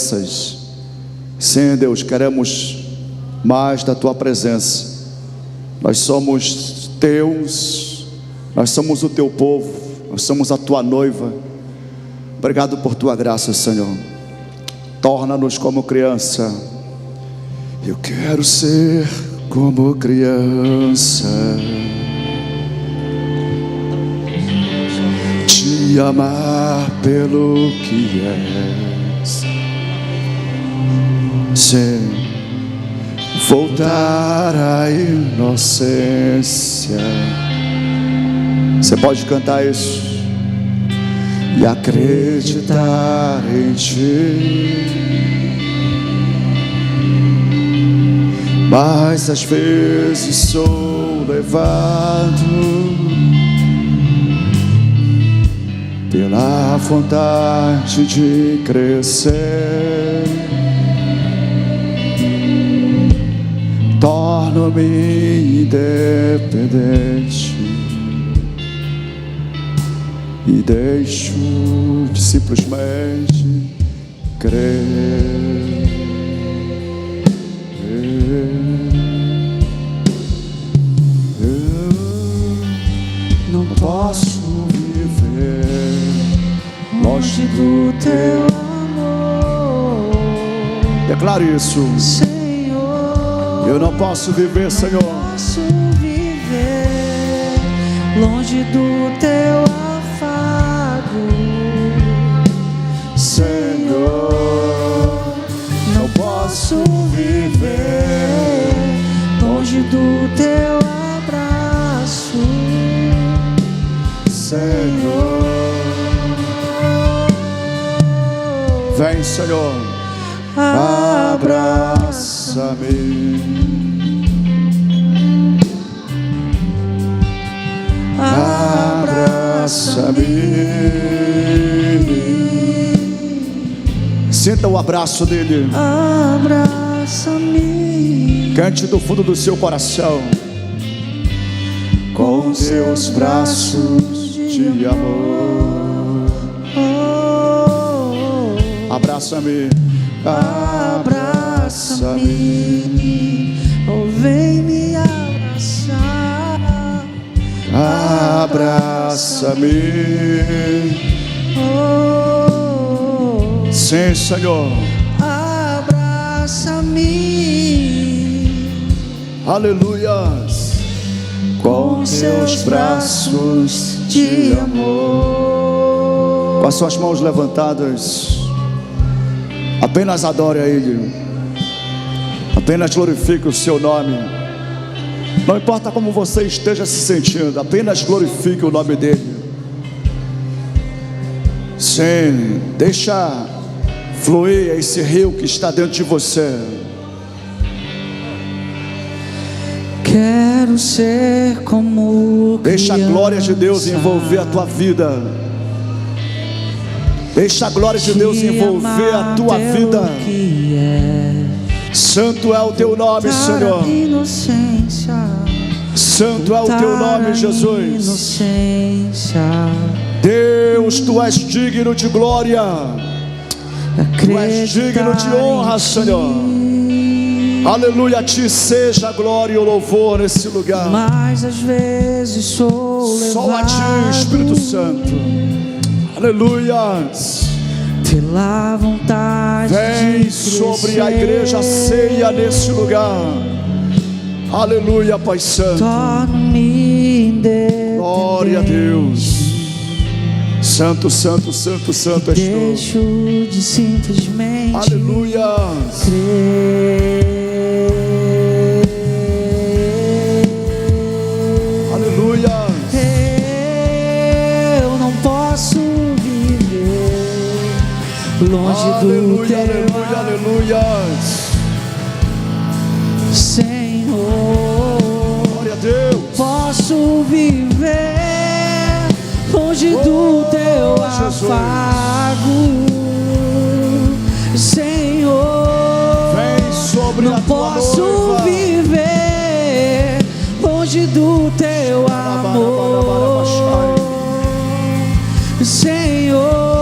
crianças. Sim, Deus, queremos mais da tua presença. Nós somos teus, nós somos o teu povo, nós somos a tua noiva. Obrigado por tua graça, Senhor. Torna-nos como criança. Eu quero ser como criança, te amar pelo que és, sim, voltar à inocência. Você pode cantar isso e acreditar em ti. Mas às vezes sou levado pela vontade de crescer, torno-me independente e deixo de simplesmente crer. Não posso viver longe do teu amor. Declare isso, Senhor. Eu não posso viver, Senhor. Não posso viver longe do teu afago, Senhor. Não posso viver longe do teu abraço, Senhor. Vem, Senhor, abraça-me, abraça-me. Sinta o abraço dele. Abraça-me. Cante do fundo do seu coração. Com teus braços de amor, abraça-me, abraça-me, oh, vem me abraçar, abraça-me, oh, sim, Senhor, abraça-me, aleluias. Com teus braços de amor. Com as suas mãos levantadas, apenas adore a Ele, apenas glorifique o seu nome. Não importa como você esteja se sentindo, apenas glorifique o nome dEle. Sim, deixa fluir esse rio que está dentro de você. Quero ser como deixa a glória de Deus envolver a tua vida. Deixa a glória de Deus envolver a tua vida. Santo é o teu nome, Senhor. Santo é o teu nome, Jesus. Deus, tu és digno de glória, tu és digno de honra, Senhor. Aleluia, a ti seja a glória e o louvor nesse lugar. Mas às vezes sou levado só a ti, Espírito Santo. Aleluia. Pela vontade vem sobre a igreja ceia nesse lugar. Aleluia, Pai Santo. Torno-me independente. Glória a Deus. Santo, santo, santo, santo és tu. Deixo de simplesmente aleluia crer. Longe aleluia, do teu aleluia, aleluia, Senhor. Glória a Deus. Posso viver longe do teu afago, Senhor. Vem sobre não a tua posso noiva. Viver longe do teu amor, Senhor.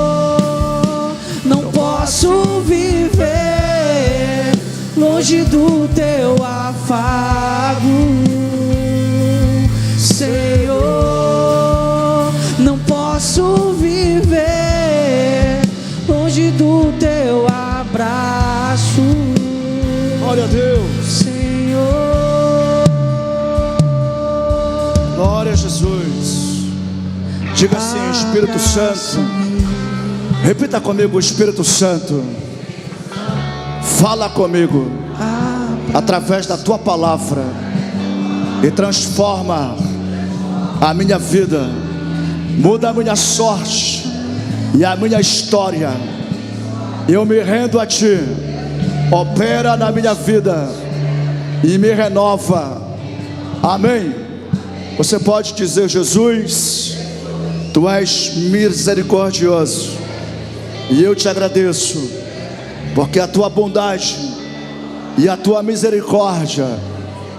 Posso viver longe do teu afago, Senhor. Não posso viver longe do teu abraço. Glória a Deus. Senhor. Glória a Jesus. Diga assim: Espírito Santo. Repita comigo: Espírito Santo, fala comigo através da tua palavra e transforma a minha vida, muda a minha sorte e a minha história. Eu me rendo a ti, opera na minha vida e me renova. Amém. Você pode dizer: Jesus, tu és misericordioso e eu te agradeço, porque a tua bondade e a tua misericórdia,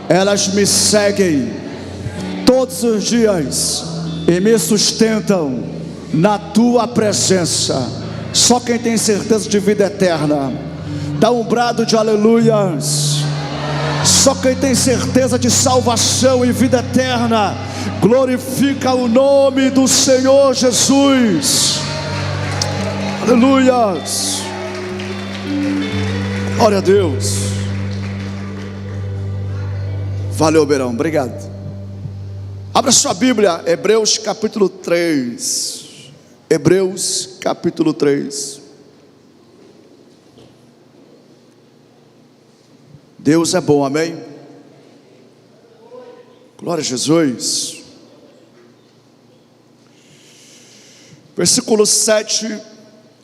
elas me seguem todos os dias e me sustentam na tua presença. Só quem tem certeza de vida eterna, dá um brado de aleluias. Só quem tem certeza de salvação e vida eterna, glorifica o nome do Senhor Jesus. Aleluias. Glória a Deus. Valeu, Beirão, obrigado. Abra sua Bíblia, Hebreus capítulo 3. Hebreus capítulo 3. Deus é bom, amém? Glória a Jesus. Versículo 7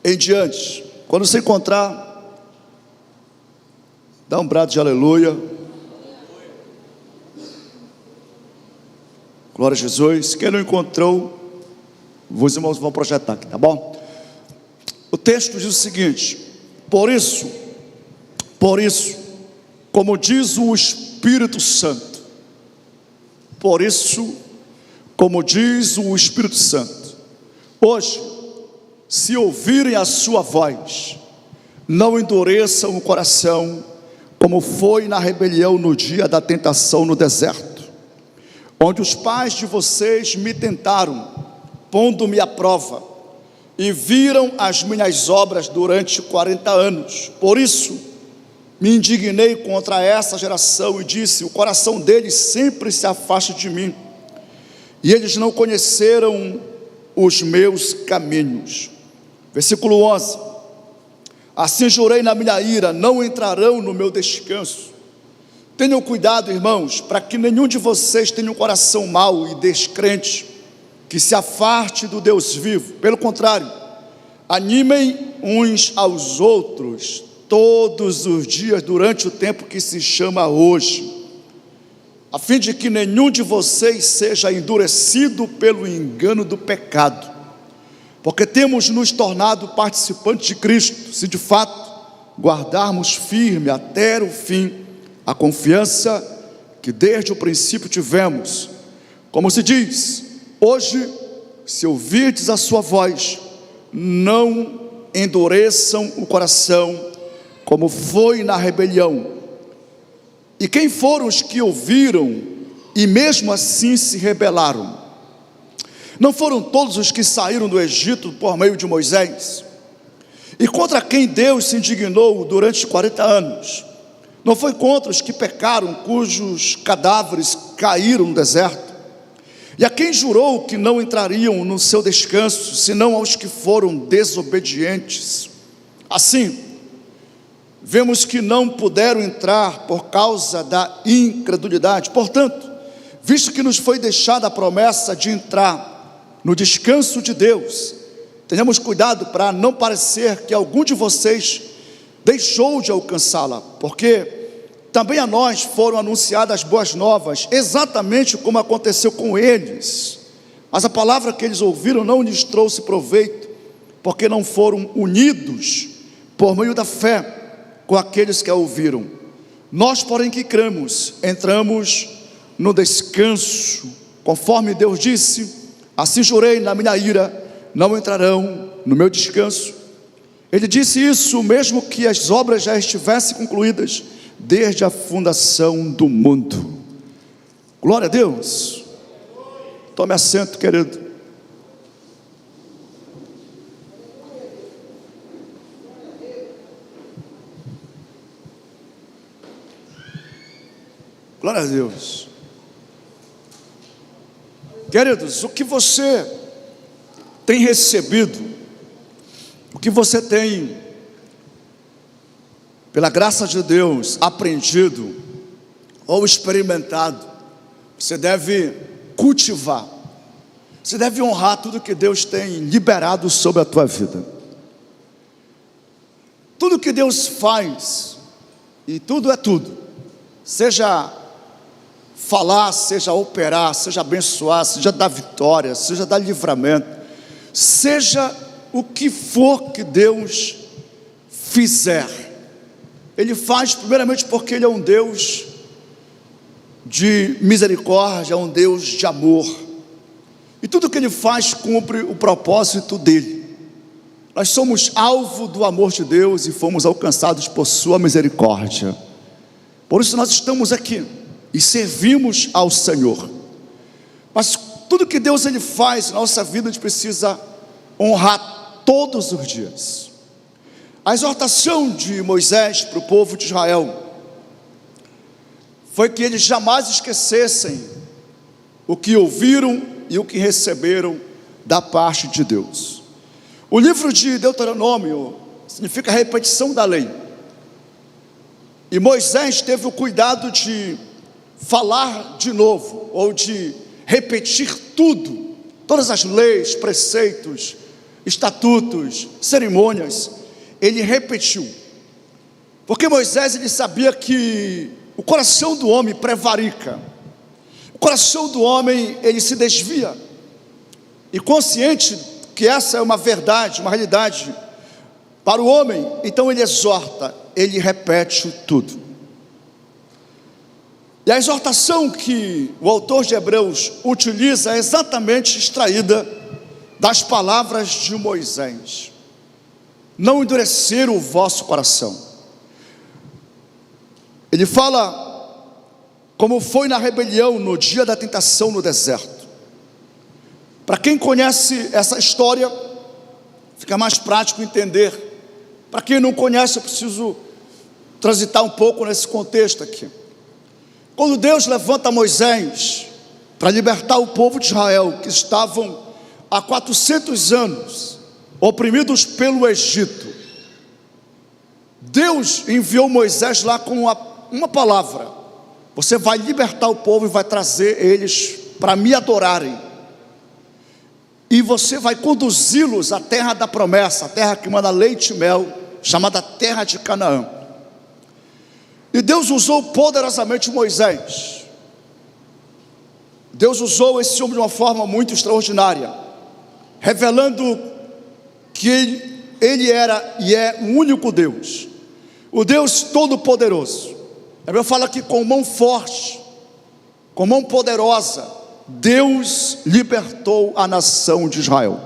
em diante. Quando você encontrar, dá um brado de aleluia. Glória a Jesus. Quem não encontrou, os irmãos vão projetar aqui, tá bom? O texto diz o seguinte: por isso, como diz o Espírito Santo, por isso, como diz o Espírito Santo, hoje, se ouvirem a sua voz, não endureçam o coração, como foi na rebelião no dia da tentação no deserto, onde os pais de vocês me tentaram, pondo-me à prova, e viram as minhas obras durante 40 anos. Por isso, me indignei contra essa geração e disse: o coração deles sempre se afasta de mim, e eles não conheceram os meus caminhos. Versículo 11: assim jurei na minha ira, não entrarão no meu descanso. Tenham cuidado, irmãos, para que nenhum de vocês tenha um coração mau e descrente, que se afaste do Deus vivo. Pelo contrário, animem uns aos outros todos os dias durante o tempo que se chama hoje, a fim de que nenhum de vocês seja endurecido pelo engano do pecado, porque temos nos tornado participantes de Cristo, se de fato guardarmos firme até o fim a confiança que desde o princípio tivemos. Como se diz: hoje, se ouvirdes a sua voz, não endureçam o coração, como foi na rebelião. E quem foram os que ouviram e mesmo assim se rebelaram? Não foram todos os que saíram do Egito por meio de Moisés? E contra quem Deus se indignou durante 40 anos? Não foi contra os que pecaram, cujos cadáveres caíram no deserto? E a quem jurou que não entrariam no seu descanso, senão aos que foram desobedientes? Assim, vemos que não puderam entrar por causa da incredulidade. Portanto, visto que nos foi deixada a promessa de entrar no descanso de Deus, tenhamos cuidado para não parecer que algum de vocês deixou de alcançá-la, porque também a nós foram anunciadas as boas novas, exatamente como aconteceu com eles. Mas a palavra que eles ouviram não lhes trouxe proveito, porque não foram unidos por meio da fé com aqueles que a ouviram. Nós, porém, que cremos, entramos no descanso, conforme Deus disse: assim jurei na minha ira, não entrarão no meu descanso. Ele disse isso mesmo que as obras já estivessem concluídas desde a fundação do mundo. Glória a Deus. Tome assento, querido. Glória a Deus. Queridos, o que você tem recebido, o que você tem, pela graça de Deus, aprendido ou experimentado, você deve cultivar, você deve honrar tudo que Deus tem liberado sobre a tua vida. Tudo que Deus faz, e tudo é tudo, seja falar, seja operar, seja abençoar, seja dar vitória, seja dar livramento, seja o que for que Deus fizer, Ele faz primeiramente porque Ele é um Deus de misericórdia, é um Deus de amor, e tudo que Ele faz cumpre o propósito dEle. Nós somos alvo do amor de Deus e fomos alcançados por sua misericórdia. Por isso nós estamos aqui e servimos ao Senhor. Mas tudo que Deus Ele faz na nossa vida, a gente precisa honrar todos os dias. A exortação de Moisés para o povo de Israel foi que eles jamais esquecessem o que ouviram e o que receberam da parte de Deus. O livro de Deuteronômio significa repetição da lei. E Moisés teve o cuidado de falar de novo, ou de repetir tudo, todas as leis, preceitos, estatutos, cerimônias, ele repetiu, porque Moisés ele sabia que o coração do homem prevarica, o coração do homem ele se desvia, e consciente que essa é uma verdade, uma realidade para o homem, então ele exorta, ele repete tudo. E a exortação que o autor de Hebreus utiliza é exatamente extraída das palavras de Moisés: não endurecer o vosso coração. Ele fala como foi na rebelião no dia da tentação no deserto. Para quem conhece essa história, fica mais prático entender. Para quem não conhece, eu preciso transitar um pouco nesse contexto aqui. Quando Deus levanta Moisés para libertar o povo de Israel, que estavam há 400 anos oprimidos pelo Egito, Deus enviou Moisés lá com uma palavra: você vai libertar o povo e vai trazer eles para me adorarem, e você vai conduzi-los à terra da promessa, a terra que manda leite e mel, chamada terra de Canaã. E Deus usou poderosamente Moisés. Deus usou esse homem de uma forma muito extraordinária, revelando que ele era e é o único Deus, o Deus todo-poderoso. A Bíblia fala que com mão forte, com mão poderosa, Deus libertou a nação de Israel.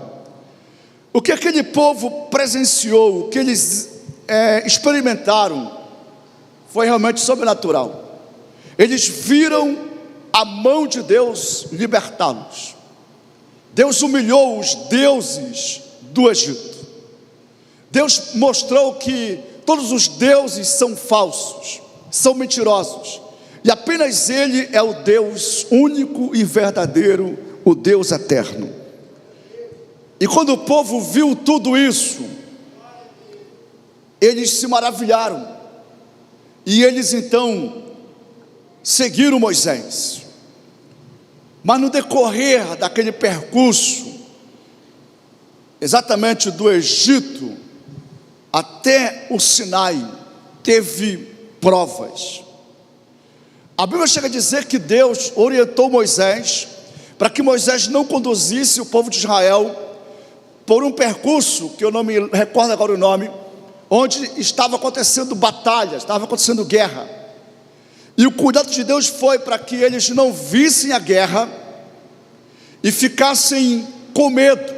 O que aquele povo presenciou, o que eles experimentaram, foi realmente sobrenatural. Eles viram a mão de Deus libertá-los. Deus humilhou os deuses do Egito. Deus mostrou que todos os deuses são falsos, são mentirosos, e apenas Ele é o Deus único e verdadeiro, o Deus eterno. E quando o povo viu tudo isso, eles se maravilharam, e eles então seguiram Moisés. Mas no decorrer daquele percurso, exatamente do Egito até o Sinai, teve provas. A Bíblia chega a dizer que Deus orientou Moisés para que Moisés não conduzisse o povo de Israel por um percurso, que eu não me recordo agora o nome, onde estava acontecendo batalha, estava acontecendo guerra. E o cuidado de Deus foi para que eles não vissem a guerra e ficassem com medo,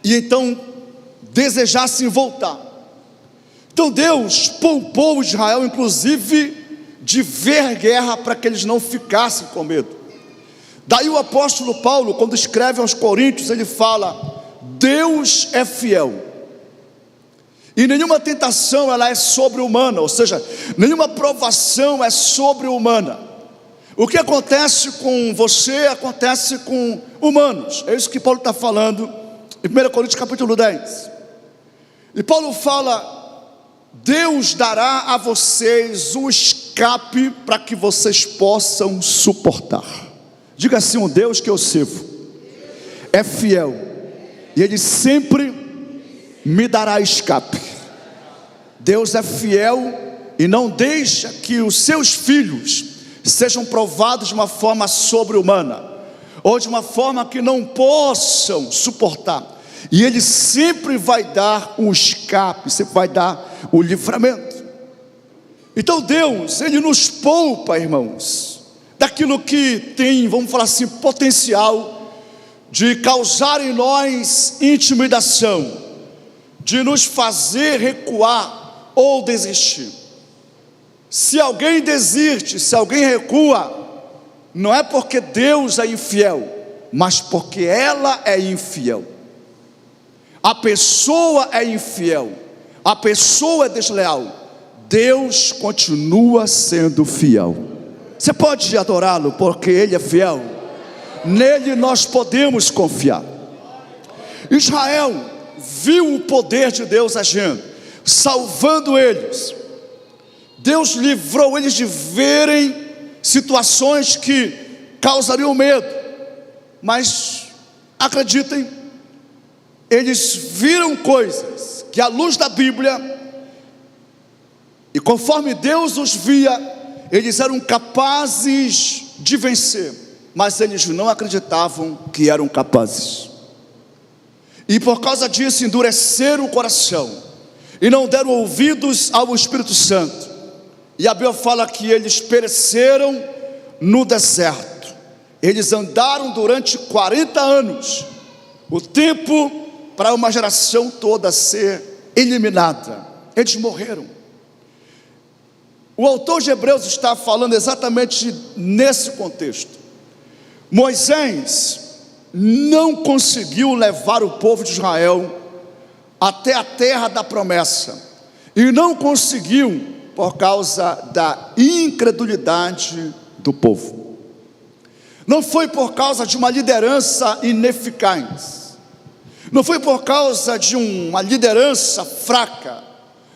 e então desejassem voltar. Então Deus poupou Israel, inclusive, de ver guerra, para que eles não ficassem com medo. Daí o apóstolo Paulo, quando escreve aos Coríntios, ele fala: Deus é fiel, e nenhuma tentação ela é sobre-humana, ou seja, nenhuma provação é sobre-humana. O que acontece com você, acontece com humanos. É isso que Paulo está falando em 1 Coríntios capítulo 10. E Paulo fala: Deus dará a vocês um escape para que vocês possam suportar. Diga assim: um Deus que eu sirvo é fiel, e Ele sempre me dará escape. Deus é fiel e não deixa que os seus filhos sejam provados de uma forma sobre-humana, ou de uma forma que não possam suportar. E Ele sempre vai dar um escape, sempre vai dar o livramento. Então Deus, Ele nos poupa, irmãos, daquilo que tem, vamos falar assim, potencial de causar em nós intimidação, de nos fazer recuar ou desistir. Se alguém desiste, se alguém recua, não é porque Deus é infiel, mas porque ela é infiel. A pessoa é infiel, a pessoa é desleal, Deus continua sendo fiel. Você pode adorá-lo porque Ele é fiel, nele nós podemos confiar. Israel viu o poder de Deus agindo, salvando eles. Deus livrou eles de verem situações que causariam medo, mas acreditem, eles viram coisas que à luz da Bíblia, e conforme Deus os via, eles eram capazes de vencer, mas eles não acreditavam que eram capazes, e por causa disso endureceram o coração, e não deram ouvidos ao Espírito Santo. E a Bíblia fala que eles pereceram no deserto. Eles andaram durante 40 anos, o tempo para uma geração toda ser eliminada. Eles morreram. O autor de Hebreus está falando exatamente nesse contexto. Moisés não conseguiu levar o povo de Israel até a terra da promessa, e não conseguiu por causa da incredulidade do povo. Não foi por causa de uma liderança ineficaz, não foi por causa de uma liderança fraca.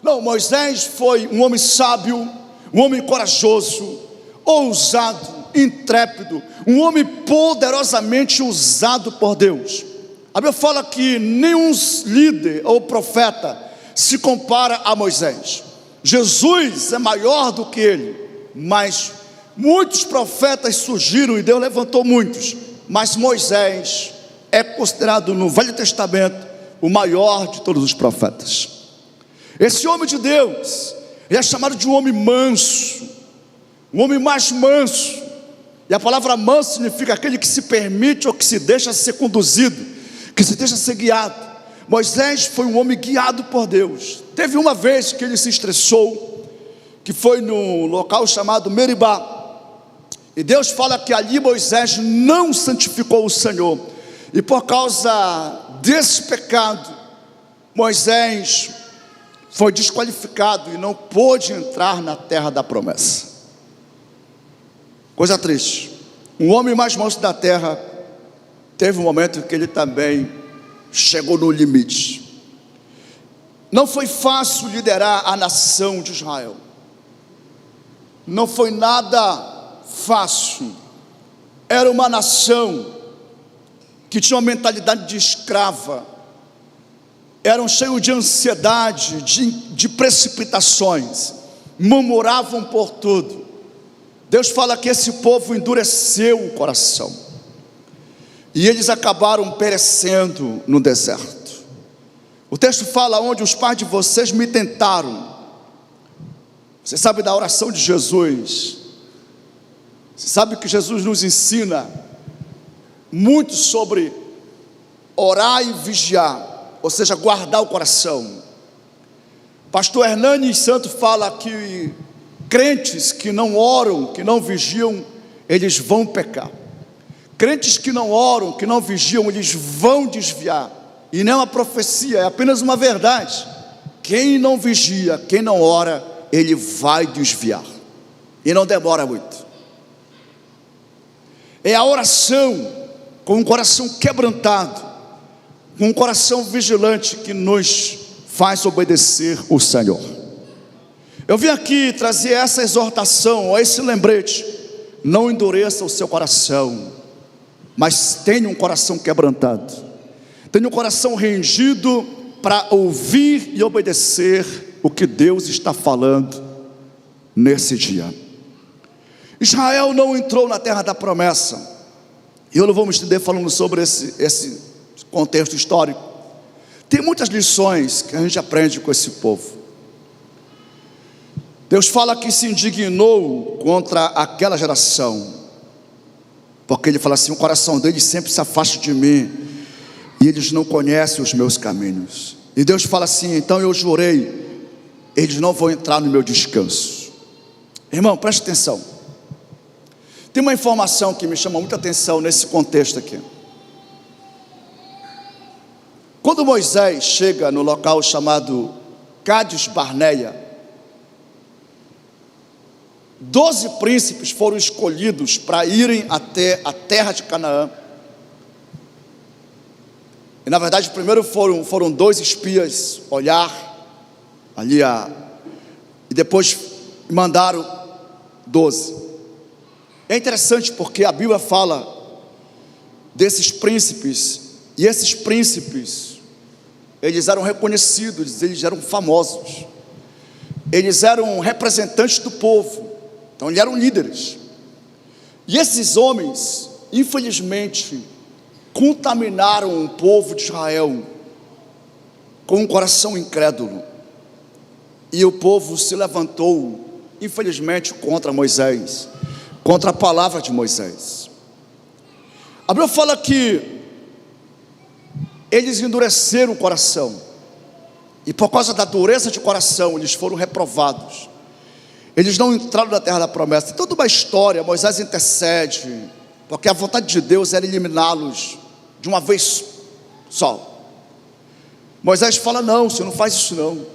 Não, Moisés foi um homem sábio, um homem corajoso, ousado, intrépido, um homem poderosamente usado por Deus. A Bíblia fala que nenhum líder ou profeta se compara a Moisés. Jesus é maior do que ele, mas muitos profetas surgiram e Deus levantou muitos, mas Moisés é considerado no Velho Testamento o maior de todos os profetas. Esse homem de Deus, ele é chamado de um homem manso, um homem mais manso, e a palavra manso significa aquele que se permite ou que se deixa ser conduzido, que se deixa ser guiado. Moisés foi um homem guiado por Deus. Teve uma vez que ele se estressou, que foi no local chamado Meribá, e Deus fala que ali Moisés não santificou o Senhor, e por causa desse pecado, Moisés foi desqualificado e não pôde entrar na terra da promessa. Coisa triste. Um homem mais manso da terra teve um momento que ele também chegou no limite. Não foi fácil liderar a nação de Israel. Não foi nada fácil. Era uma nação que tinha uma mentalidade de escrava. Eram cheios de ansiedade, de precipitações. Murmuravam por tudo. Deus fala que esse povo endureceu o coração. E eles acabaram perecendo no deserto. O texto fala: onde os pais de vocês me tentaram. Você sabe da oração de Jesus. Você sabe que Jesus nos ensina muito sobre orar e vigiar, ou seja, guardar o coração. Pastor Hernani Santos fala que crentes que não oram, que não vigiam, eles vão pecar. Crentes que não oram, que não vigiam, eles vão desviar. E não é uma profecia, é apenas uma verdade. Quem não vigia, quem não ora, ele vai desviar. E não demora muito. É a oração com um coração quebrantado, com um coração vigilante, que nos faz obedecer o Senhor. Eu vim aqui trazer essa exortação, esse lembrete: não endureça o seu coração, mas tenha um coração quebrantado, tenha um coração rendido para ouvir e obedecer o que Deus está falando nesse dia. Israel não entrou na terra da promessa, e eu não vou me estender falando sobre esse contexto histórico. Tem muitas lições que a gente aprende com esse povo. Deus fala que se indignou contra aquela geração, porque ele fala assim: o coração deles sempre se afasta de mim, e eles não conhecem os meus caminhos. E Deus fala assim: então eu jurei, eles não vão entrar no meu descanso. Irmão, preste atenção. Tem uma informação que me chama muita atenção nesse contexto aqui. Quando Moisés chega no local chamado Cádiz Barneia, 12 príncipes foram escolhidos para irem até a terra de Canaã. E na verdade primeiro foram 2 espias olhar ali e depois mandaram 12. É interessante porque a Bíblia fala desses príncipes, e esses príncipes, eles eram reconhecidos, eles eram famosos, eles eram representantes do povo, então eles eram líderes. E esses homens, infelizmente, contaminaram o povo de Israel com um coração incrédulo, e o povo se levantou, infelizmente, contra Moisés, contra a palavra de Moisés. A Bíblia fala que eles endureceram o coração, e por causa da dureza de coração, eles foram reprovados. Eles não entraram na terra da promessa. Tem toda uma história. Moisés intercede, porque a vontade de Deus era eliminá-los de uma vez só. Moisés fala: não, Senhor, não faz isso não.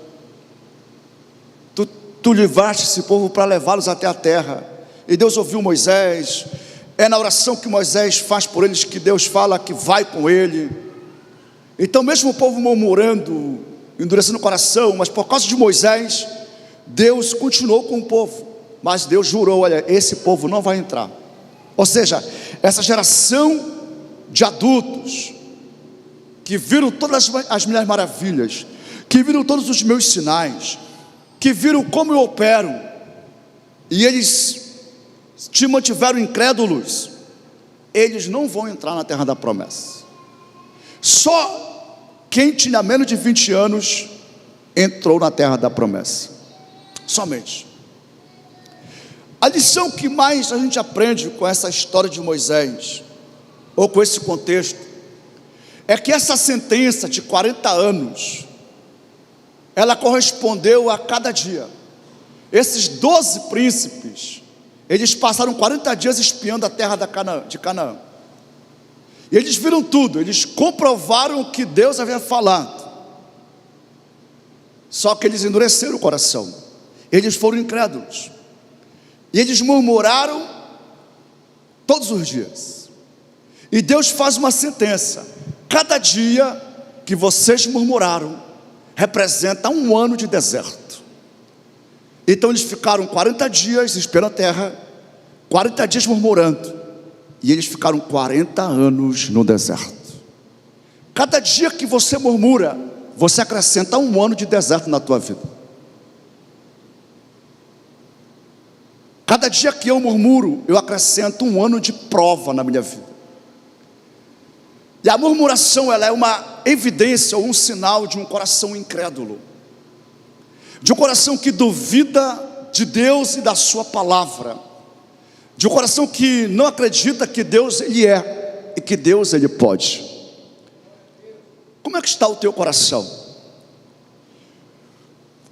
Tu livraste esse povo para levá-los até a terra. E Deus ouviu Moisés. É na oração que Moisés faz por eles que Deus fala que vai com ele. Então mesmo o povo murmurando, endurecendo o coração, mas por causa de Moisés, Deus continuou com o povo. Mas Deus jurou: olha, esse povo não vai entrar. Ou seja, essa geração de adultos que viram todas as minhas maravilhas, que viram todos os meus sinais, que viram como eu opero, e eles te mantiveram incrédulos, eles não vão entrar na terra da promessa. Só quem tinha menos de 20 anos entrou na terra da promessa. Somente. A lição que mais a gente aprende com essa história de Moisés, ou com esse contexto, é que essa sentença de 40 anos, ela correspondeu a cada dia. Esses 12 príncipes, eles passaram 40 dias espiando a terra de Canaã. E eles viram tudo, eles comprovaram o que Deus havia falado. Só que eles endureceram o coração, eles foram incrédulos, e eles murmuraram todos os dias. E Deus faz uma sentença: cada dia que vocês murmuraram representa 1 ano de deserto. Então eles ficaram 40 dias espiando a terra, 40 dias murmurando, e eles ficaram 40 anos no deserto. Cada dia que você murmura, você acrescenta 1 ano de deserto na tua vida. Cada dia que eu murmuro, eu acrescento 1 ano de prova na minha vida. E a murmuração, ela é uma evidência ou um sinal de um coração incrédulo, de um coração que duvida de Deus e da sua palavra, de um coração que não acredita que Deus ele é e que Deus ele pode. Como é que está o teu coração?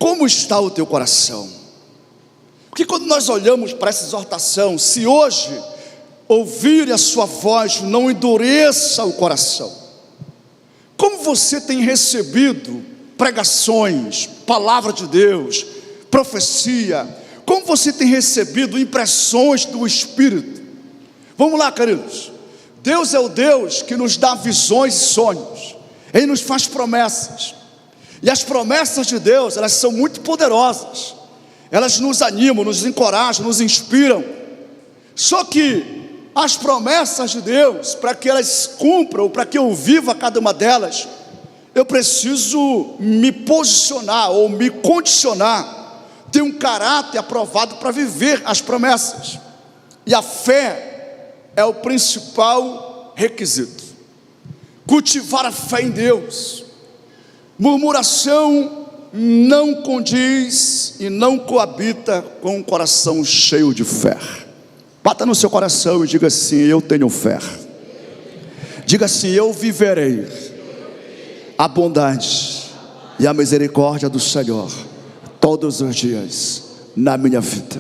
Como está o teu coração? Porque quando nós olhamos para essa exortação, se hoje ouvir a sua voz, não endureça o coração. Como você tem recebido pregações, palavra de Deus, profecia? Como você tem recebido impressões do Espírito? Vamos lá, queridos. Deus é o Deus que nos dá visões e sonhos. Ele nos faz promessas. E as promessas de Deus, elas são muito poderosas. Elas nos animam, nos encorajam, nos inspiram. Só que as promessas de Deus, para que elas cumpram, para que eu viva cada uma delas, eu preciso me posicionar ou me condicionar, ter um caráter aprovado para viver as promessas. E a fé é o principal requisito. Cultivar a fé em Deus. Murmuração não condiz e não coabita com um coração cheio de fé. Bata no seu coração e diga assim: eu tenho fé. Diga assim: eu viverei a bondade e a misericórdia do Senhor todos os dias na minha vida.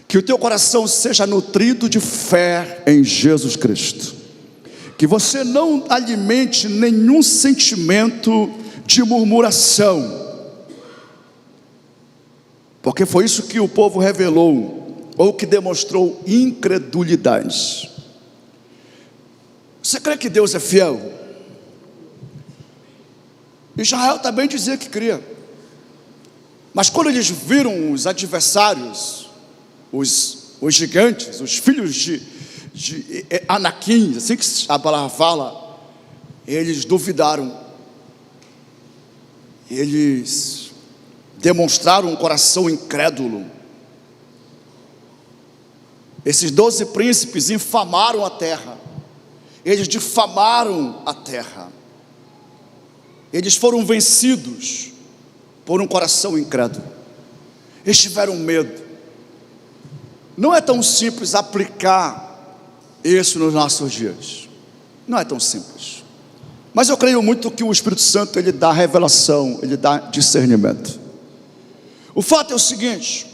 Que o teu coração seja nutrido de fé em Jesus Cristo. Que você não alimente nenhum sentimento de murmuração, porque foi isso que o povo revelou, ou que demonstrou incredulidade. Você crê que Deus é fiel? Israel também dizia que cria, mas quando eles viram os adversários, os gigantes, os filhos de Anaquim, assim que a palavra fala, eles duvidaram. Eles demonstraram um coração incrédulo. Esses 12 príncipes infamaram a terra. Eles difamaram a terra. Eles foram vencidos por um coração incrédulo. Eles tiveram medo. Não é tão simples aplicar isso nos nossos dias. Não é tão simples. Mas eu creio muito que o Espírito Santo, ele dá revelação, ele dá discernimento. O fato é o seguinte: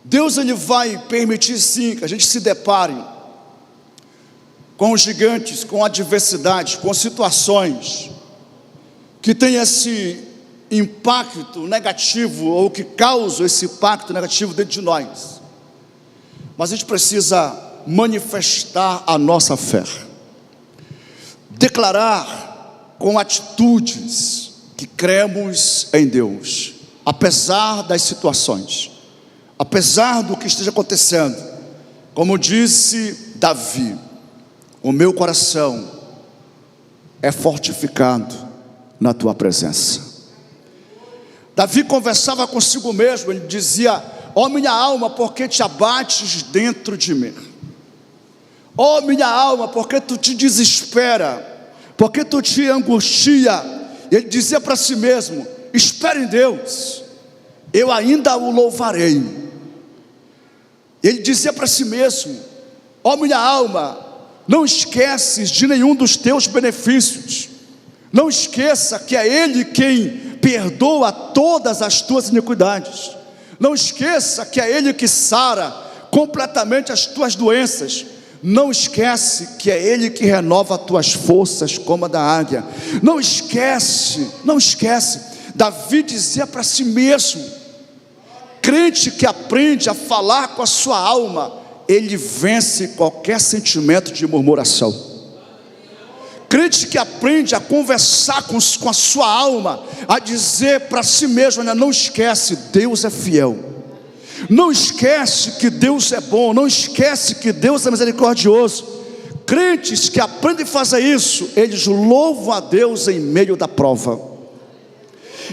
Deus, ele vai permitir sim que a gente se depare com os gigantes, com adversidades, com situações que tem esse impacto negativo, ou que causam esse impacto negativo dentro de nós. Mas a gente precisa manifestar a nossa fé, declarar com atitudes que cremos em Deus, apesar das situações, apesar do que esteja acontecendo. Como disse Davi: o meu coração é fortificado na tua presença. Davi conversava consigo mesmo, ele dizia: ó minha alma, por que te abates dentro de mim? Ó minha alma, por que tu te desespera? Por que tu te angustia? Ele dizia para si mesmo: espere em Deus, eu ainda o louvarei. Ele dizia para si mesmo: ó minha alma, não esqueces de nenhum dos teus benefícios. Não esqueça que é Ele quem perdoa todas as tuas iniquidades. Não esqueça que é Ele que sara completamente as tuas doenças. Não esquece que é Ele que renova as tuas forças como a da águia. Não esquece. Davi dizia para si mesmo. Crente que aprende a falar com a sua alma, ele vence qualquer sentimento de murmuração. Crente que aprende a conversar com a sua alma, a dizer para si mesmo: olha, não esquece, Deus é fiel. Não esquece que Deus é bom. Não esquece que Deus é misericordioso. Crentes que aprendem a fazer isso, eles louvam a Deus em meio da prova.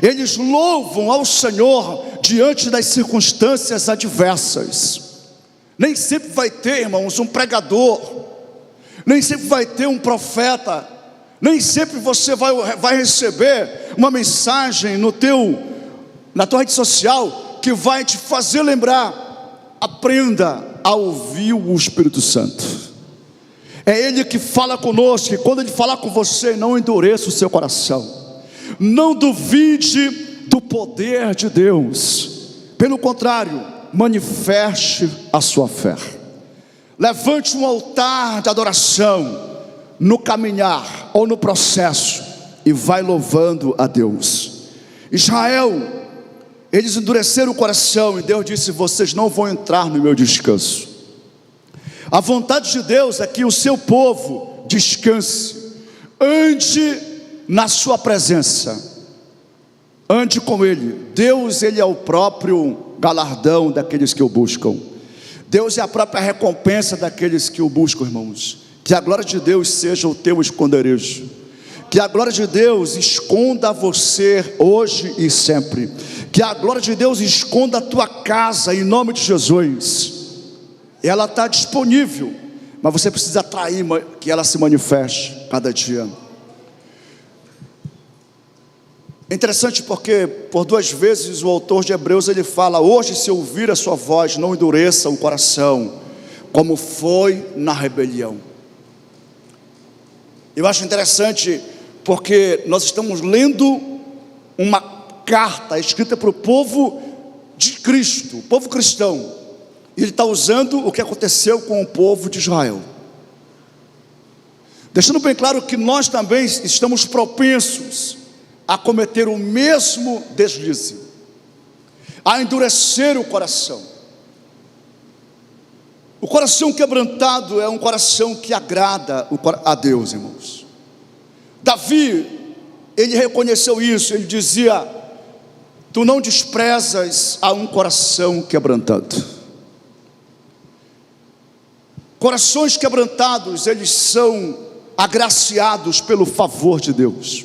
Eles louvam ao Senhor diante das circunstâncias adversas. Nem sempre vai ter, irmãos, um pregador. Nem sempre vai ter um profeta. Nem sempre você vai receber uma mensagem na tua rede social que vai te fazer lembrar. Aprenda a ouvir o Espírito Santo. É Ele que fala conosco, e quando Ele falar com você, não endureça o seu coração. Não duvide do poder de Deus. Pelo contrário, manifeste a sua fé. Levante um altar de adoração no caminhar ou no processo e vai louvando a Deus. Israel, eles endureceram o coração e Deus disse: vocês não vão entrar no meu descanso. A vontade de Deus é que o seu povo descanse, ande na sua presença, ande com Ele. Deus, Ele é o próprio galardão daqueles que o buscam. Deus é a própria recompensa daqueles que o buscam, irmãos. Que a glória de Deus seja o teu esconderijo. Que a glória de Deus esconda você hoje e sempre. Que a glória de Deus esconda a tua casa, em nome de Jesus. Ela está disponível, mas você precisa atrair que ela se manifeste cada dia. É interessante porque por 2 vezes o autor de Hebreus ele fala: hoje, se ouvir a sua voz, não endureça o coração, como foi na rebelião. Eu acho interessante porque nós estamos lendo uma carta escrita para o povo de Cristo, o povo cristão. Ele está usando o que aconteceu com o povo de Israel, deixando bem claro que nós também estamos propensos a cometer o mesmo deslize, a endurecer o coração. O coração quebrantado é um coração que agrada a Deus, irmãos. Davi, ele reconheceu isso, ele dizia: tu não desprezas a um coração quebrantado. Corações quebrantados, eles são agraciados pelo favor de Deus.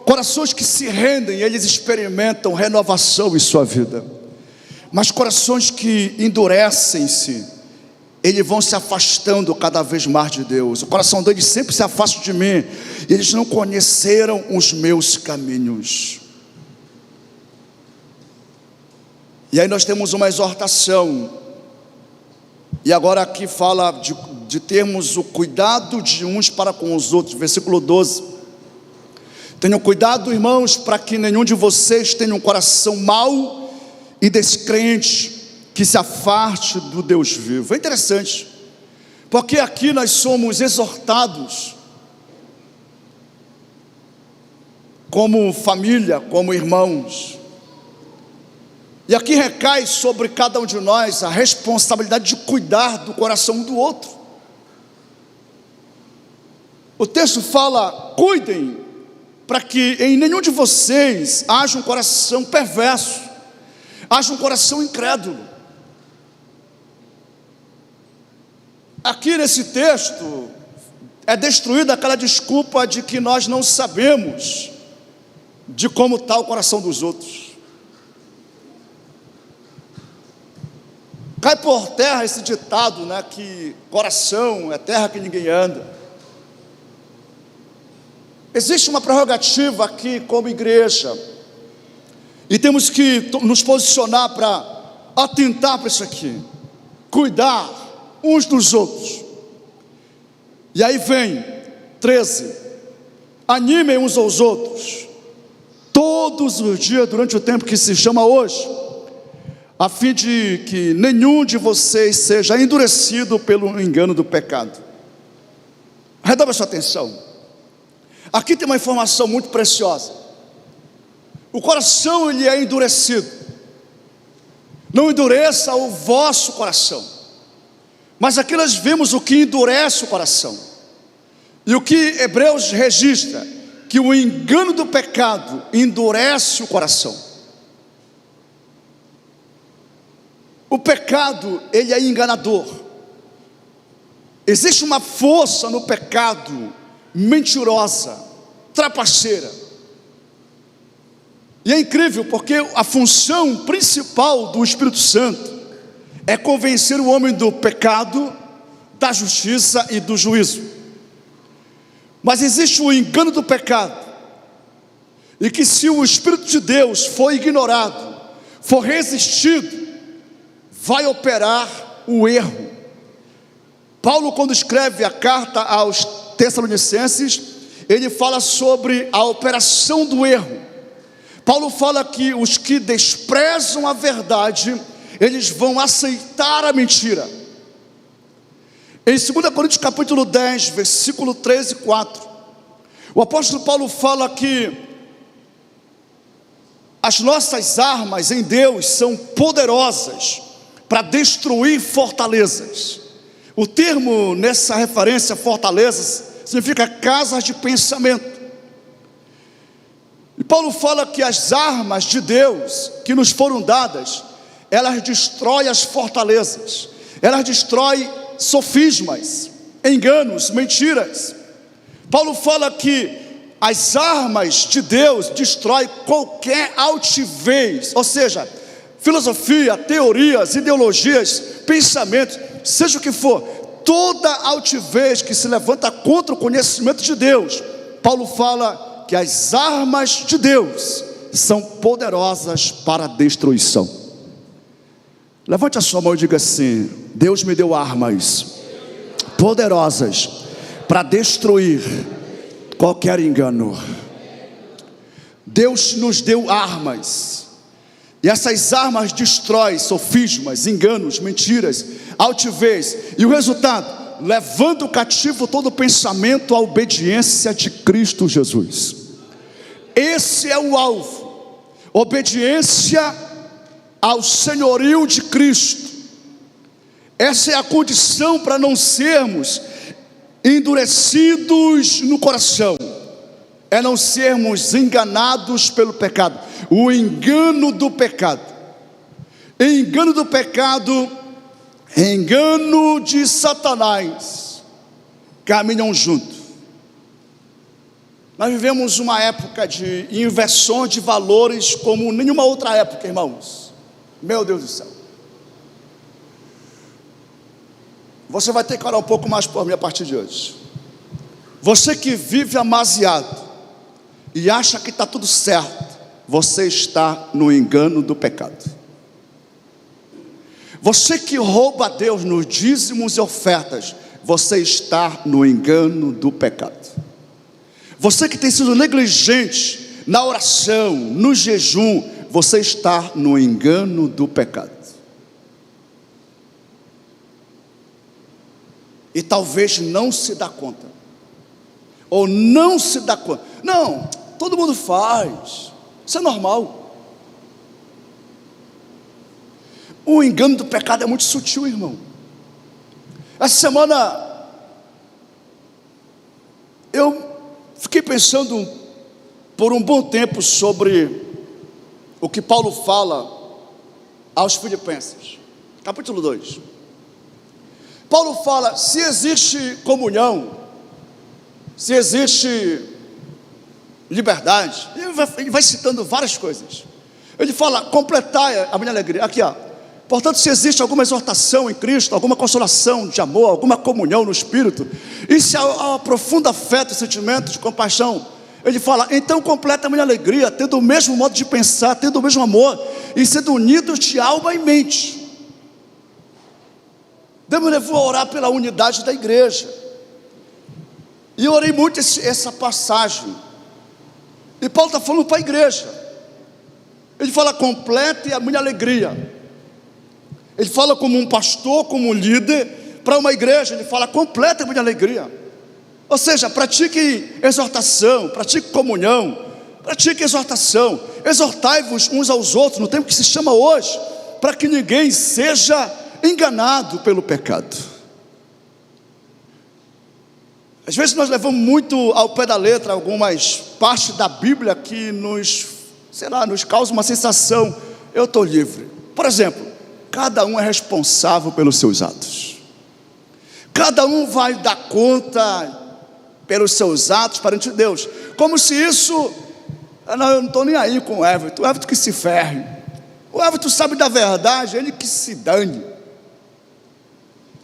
Corações que se rendem, eles experimentam renovação em sua vida. Mas corações que endurecem-se, eles vão se afastando cada vez mais de Deus. O coração deles sempre se afasta de mim. Eles não conheceram os meus caminhos. E aí nós temos uma exortação. E agora aqui fala de termos o cuidado de uns para com os outros. Versículo 12. Tenham cuidado, irmãos, para que nenhum de vocês tenha um coração mau e descrente, que se afaste do Deus vivo. É interessante, porque aqui nós somos exortados como família, como irmãos. E aqui recai sobre cada um de nós a responsabilidade de cuidar do coração um do outro. O texto fala: cuidem, para que em nenhum de vocês haja um coração perverso, haja um coração incrédulo. Aqui nesse texto é destruída aquela desculpa de que nós não sabemos de como está o coração dos outros. Cai por terra esse ditado, né, que coração é terra que ninguém anda. Existe uma prerrogativa aqui como igreja, e temos que nos posicionar para atentar para isso aqui, cuidar uns dos outros. E aí vem 13: animem uns aos outros todos os dias durante o tempo que se chama hoje, a fim de que nenhum de vocês seja endurecido pelo engano do pecado. Redobre a sua atenção. Aqui tem uma informação muito preciosa. O coração ele é endurecido. Não endureça o vosso coração. Mas aqui nós vemos o que endurece o coração. E o que Hebreus registra, que o engano do pecado endurece o coração. O pecado, ele é enganador. Existe uma força no pecado mentirosa, trapaceira. E é incrível porque a função principal do Espírito Santo é convencer o homem do pecado, da justiça e do juízo. Mas existe o engano do pecado, e que se o Espírito de Deus for ignorado, for resistido, vai operar o erro. Paulo, quando escreve a carta aos Tessalonicenses, ele fala sobre a operação do erro. Paulo fala que os que desprezam a verdade, eles vão aceitar a mentira. Em 2 Coríntios capítulo 10, versículo 3 e 4, o apóstolo Paulo fala que as nossas armas em Deus são poderosas para destruir fortalezas. O termo nessa referência, fortalezas, significa casas de pensamento. E Paulo fala que as armas de Deus que nos foram dadas, elas destroem as fortalezas, elas destroem sofismas, enganos, mentiras. Paulo fala que as armas de Deus destroem qualquer altivez, ou seja, filosofia, teorias, ideologias, pensamentos, seja o que for, toda altivez que se levanta contra o conhecimento de Deus. Paulo fala que as armas de Deus são poderosas para a destruição. Levante a sua mão e diga assim: Deus me deu armas poderosas para destruir qualquer engano. Deus nos deu armas, e essas armas destroem sofismas, enganos, mentiras, altivez, e o resultado, levando cativo todo pensamento à obediência de Cristo Jesus. Esse é o alvo, obediência ao senhorio de Cristo. Essa é a condição para não sermos endurecidos no coração, é não sermos enganados pelo pecado. O engano do pecado, engano do pecado, engano de Satanás, caminham juntos. Nós vivemos uma época de inversão de valores como nenhuma outra época, irmãos. Meu Deus do céu. Você vai ter que orar um pouco mais por mim a partir de hoje. Você que vive amaziado e acha que está tudo certo, você está no engano do pecado. Você que rouba a Deus nos dízimos e ofertas, você está no engano do pecado. Você que tem sido negligente na oração, no jejum, você está no engano do pecado. E talvez não se dá conta, ou não se dá conta. Não, todo mundo faz, isso é normal. O engano do pecado é muito sutil, irmão. Essa semana eu fiquei pensando por um bom tempo sobre o que Paulo fala aos Filipenses, capítulo 2. Paulo fala, se existe comunhão, se existe liberdade, ele vai citando várias coisas. Ele fala, completai a minha alegria, aqui ó. Portanto, se existe alguma exortação em Cristo, alguma consolação de amor, alguma comunhão no Espírito, e se há profundo afeto, sentimento de compaixão, ele fala, então completa a minha alegria, tendo o mesmo modo de pensar, tendo o mesmo amor, e sendo unidos de alma e mente. Deus me levou a orar pela unidade da igreja, e eu orei muito essa passagem, e Paulo está falando para a igreja, ele fala, complete a minha alegria. Ele fala como um pastor, como um líder, para uma igreja, ele fala, completa a minha alegria. Ou seja, pratique exortação, pratique comunhão, pratique exortação, exortai-vos uns aos outros, no tempo que se chama hoje, para que ninguém seja enganado pelo pecado. Às vezes nós levamos muito ao pé da letra algumas partes da Bíblia que nos causa uma sensação, eu estou livre. Por exemplo, cada um é responsável pelos seus atos, cada um vai dar conta pelos seus atos perante Deus, como se isso, eu não estou nem aí com o Everton que se ferre, o Everton sabe da verdade, ele que se dane.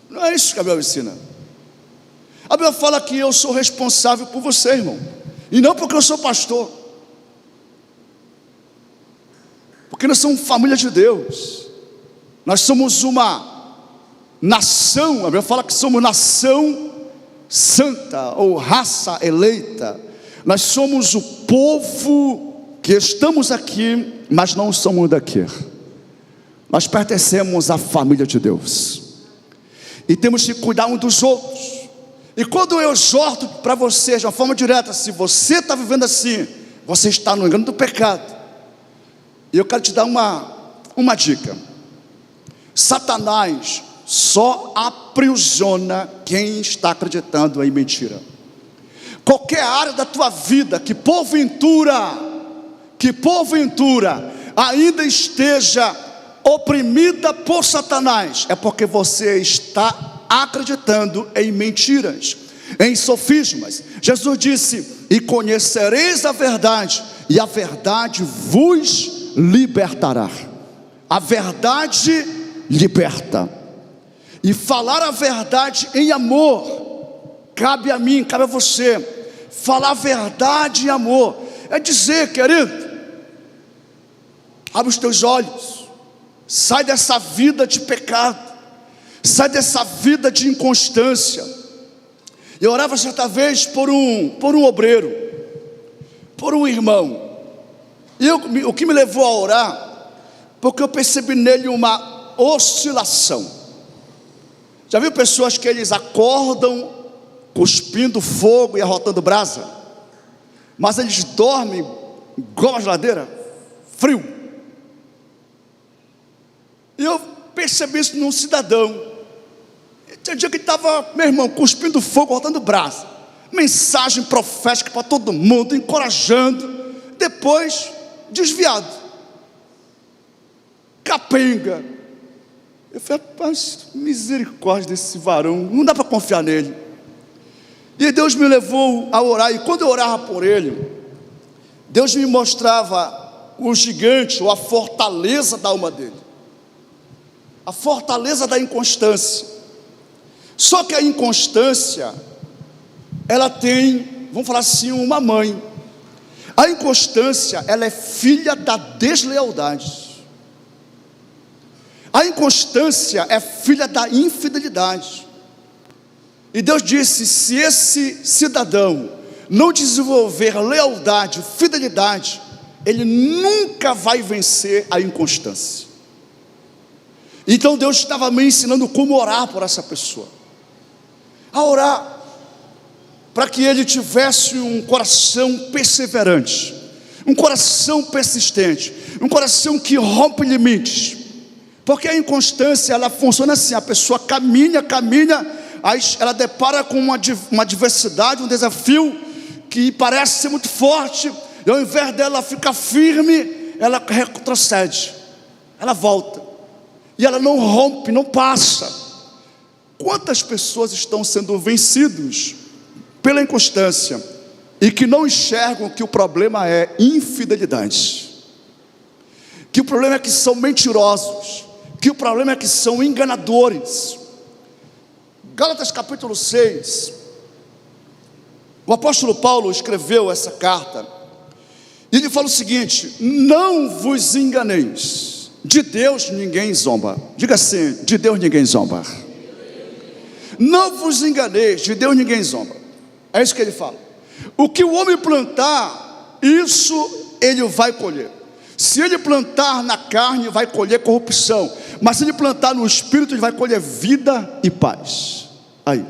Não é isso que a Bíblia ensina. A Bíblia fala que eu sou responsável por você, irmão, e não porque eu sou pastor, porque nós somos família de Deus. Nós somos uma nação, a Bíblia fala que somos nação santa, ou raça eleita. Nós somos o povo que estamos aqui, mas não somos daqui. Nós pertencemos à família de Deus, e temos que cuidar um dos outros. E quando eu exorto para você de uma forma direta, se você está vivendo assim, você está no engano do pecado. E eu quero te dar uma dica. Satanás só aprisiona quem está acreditando em mentira. Qualquer área da tua vida que porventura ainda esteja oprimida por Satanás, é porque você está acreditando em mentiras, em sofismas. Jesus disse: e conhecereis a verdade, e a verdade vos libertará. A verdade liberta. E falar a verdade em amor cabe a mim, cabe a você. Falar a verdade em amor é dizer: querido, abre os teus olhos, sai dessa vida de pecado, sai dessa vida de inconstância. Eu orava certa vez por um obreiro, por um irmão, e o que me levou a orar, porque eu percebi nele uma oscilação. Já viu pessoas que eles acordam cuspindo fogo e arrotando brasa, mas eles dormem igual uma geladeira, frio? E eu percebi isso num cidadão. Tinha dia que estava, meu irmão, cuspindo fogo, arrotando brasa, mensagem profética para todo mundo, encorajando. Depois, desviado, capenga. Eu falei: rapaz, misericórdia desse varão, não dá para confiar nele. E Deus me levou a orar, e quando eu orava por ele, Deus me mostrava o gigante, ou a fortaleza da alma dele, a fortaleza da inconstância. Só que a inconstância, ela tem, vamos falar assim, uma mãe. A inconstância, ela é filha da deslealdade. A inconstância é filha da infidelidade. E Deus disse: se esse cidadão não desenvolver lealdade, fidelidade, ele nunca vai vencer a inconstância. Então Deus estava me ensinando como orar por essa pessoa, a orar para que ele tivesse um coração perseverante, um coração persistente, um coração que rompe limites. Porque a inconstância, ela funciona assim: a pessoa caminha, aí ela depara com uma adversidade, um desafio que parece ser muito forte, e ao invés dela ficar firme, ela retrocede, ela volta, e ela não rompe, não passa. Quantas pessoas estão sendo vencidos pela inconstância, e que não enxergam que o problema é infidelidade, que o problema é que são mentirosos, que o problema é que são enganadores. Gálatas capítulo 6, o apóstolo Paulo escreveu essa carta, e ele fala o seguinte: não vos enganeis, de Deus ninguém zomba. Diga assim: de Deus ninguém zomba. Não vos enganeis, de Deus ninguém zomba. É isso que ele fala. O que o homem plantar, isso ele vai colher. Se ele plantar na carne, vai colher corrupção, mas se ele plantar no Espírito, ele vai colher vida e paz. Aí,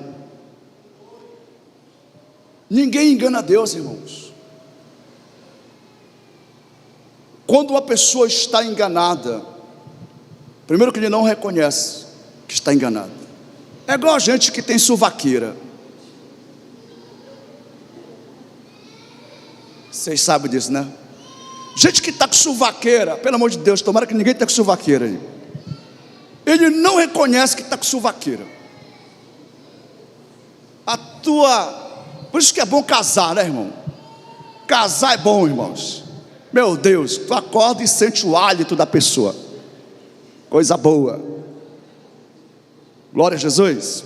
ninguém engana Deus, irmãos. Quando uma pessoa está enganada, primeiro que ele não reconhece que está enganado. É igual a gente que tem suvaqueira. Vocês sabem disso, né? Gente que está com suvaqueira, pelo amor de Deus, tomara que ninguém está com suvaqueira aí. Ele não reconhece que está com suvaqueira. Por isso que é bom casar, né, irmão? Casar é bom, irmãos. Meu Deus, tu acorda e sente o hálito da pessoa. Coisa boa. Glória a Jesus.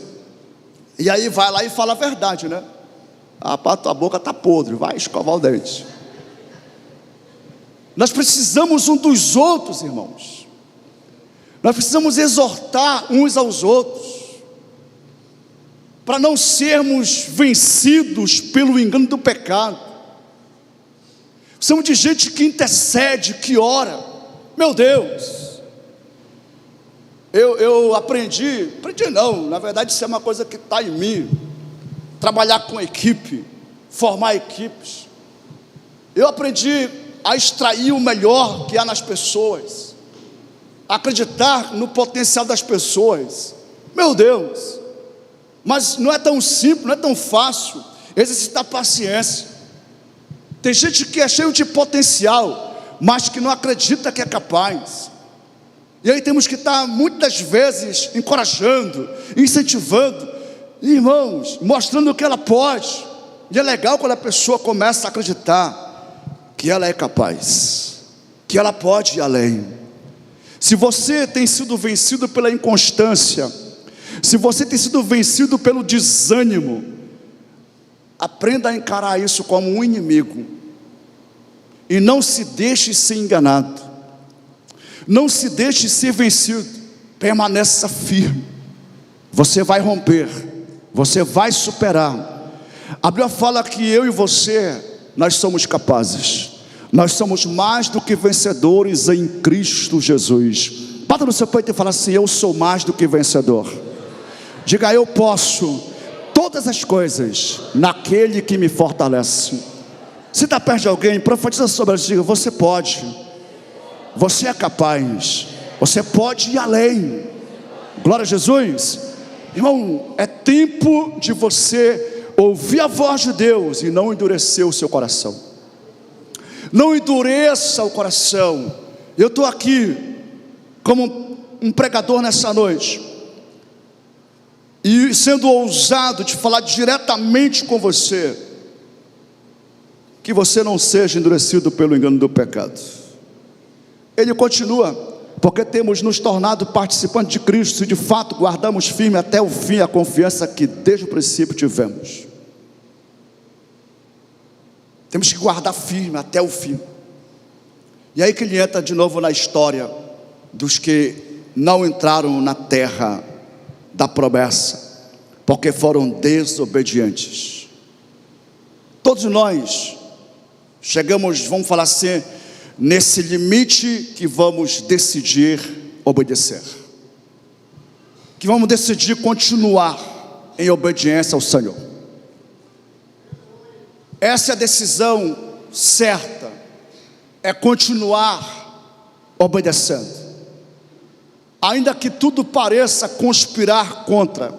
E aí vai lá e fala a verdade, né? Tua boca está podre, vai escovar o dente. Nós precisamos um dos outros, irmãos. Nós precisamos exortar uns aos outros, para não sermos vencidos pelo engano do pecado. Precisamos de gente que intercede, que ora. Meu Deus, eu aprendi não, na verdade isso é uma coisa que está em mim. Trabalhar com equipe, formar equipes. Eu aprendi a extrair o melhor que há nas pessoas, acreditar no potencial das pessoas. Meu Deus, mas não é tão simples, não é tão fácil exercitar paciência. Tem gente que é cheio de potencial, mas que não acredita que é capaz. E aí temos que estar muitas vezes encorajando, incentivando, irmãos, mostrando que ela pode. E é legal quando a pessoa começa a acreditar que ela é capaz, que ela pode ir além. Se você tem sido vencido pela inconstância, se você tem sido vencido pelo desânimo, aprenda a encarar isso como um inimigo, e não se deixe ser enganado, não se deixe ser vencido, permaneça firme. Você vai romper, você vai superar. A Bíblia fala que eu e você, nós somos capazes, nós somos mais do que vencedores em Cristo Jesus. Bata no seu peito e fala assim: eu sou mais do que vencedor. Diga: eu posso todas as coisas naquele que me fortalece. Se está perto de alguém, profetiza sobre ela, diga: você pode, você é capaz, você pode ir além. Glória a Jesus. Irmão, é tempo de você ouvir a voz de Deus e não endurecer o seu coração. Não endureça o coração. Eu estou aqui como um pregador nessa noite, e sendo ousado de falar diretamente com você, que você não seja endurecido pelo engano do pecado. Ele continua: porque temos nos tornado participantes de Cristo, e de fato guardamos firme até o fim a confiança que desde o princípio tivemos. Temos que guardar firme até o fim. E aí que ele entra de novo na história dos que não entraram na terra da promessa, porque foram desobedientes. Todos nós chegamos, vamos falar assim, nesse limite que vamos decidir obedecer, que vamos decidir continuar em obediência ao Senhor. Essa é a decisão certa, é continuar obedecendo, ainda que tudo pareça conspirar contra.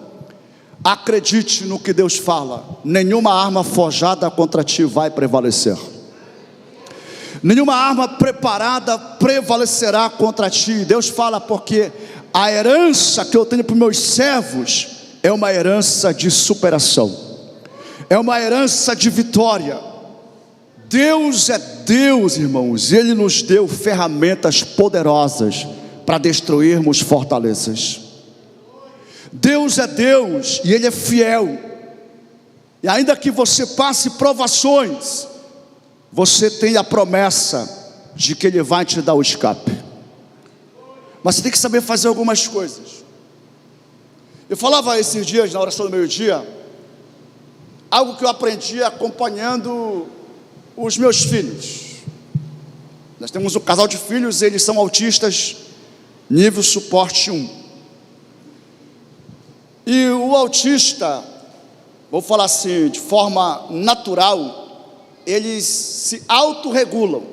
Acredite no que Deus fala: nenhuma arma forjada contra ti vai prevalecer, nenhuma arma preparada prevalecerá contra ti. Deus fala: porque a herança que eu tenho para os meus servos é uma herança de superação, é uma herança de vitória. Deus é Deus, irmãos, Ele nos deu ferramentas poderosas para destruirmos fortalezas. Deus é Deus e Ele é fiel. E ainda que você passe provações, você tem a promessa de que Ele vai te dar o escape. Mas você tem que saber fazer algumas coisas. Eu falava esses dias na oração do meio-dia algo que eu aprendi acompanhando os meus filhos. Nós temos um casal de filhos, eles são autistas, nível suporte 1. E o autista, vou falar assim, de forma natural, eles se autorregulam.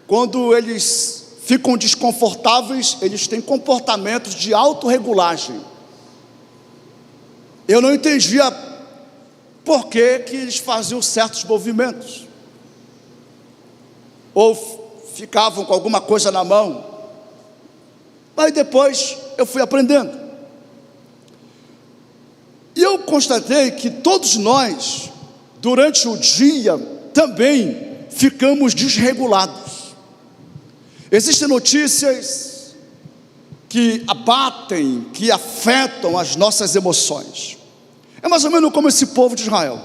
Quando eles ficam desconfortáveis, eles têm comportamentos de autorregulagem. Eu não entendia por que eles faziam certos movimentos, ou ficavam com alguma coisa na mão. Mas depois eu fui aprendendo, e eu constatei que todos nós, durante o dia, também ficamos desregulados. Existem notícias que abatem, que afetam as nossas emoções. É mais ou menos como esse povo de Israel.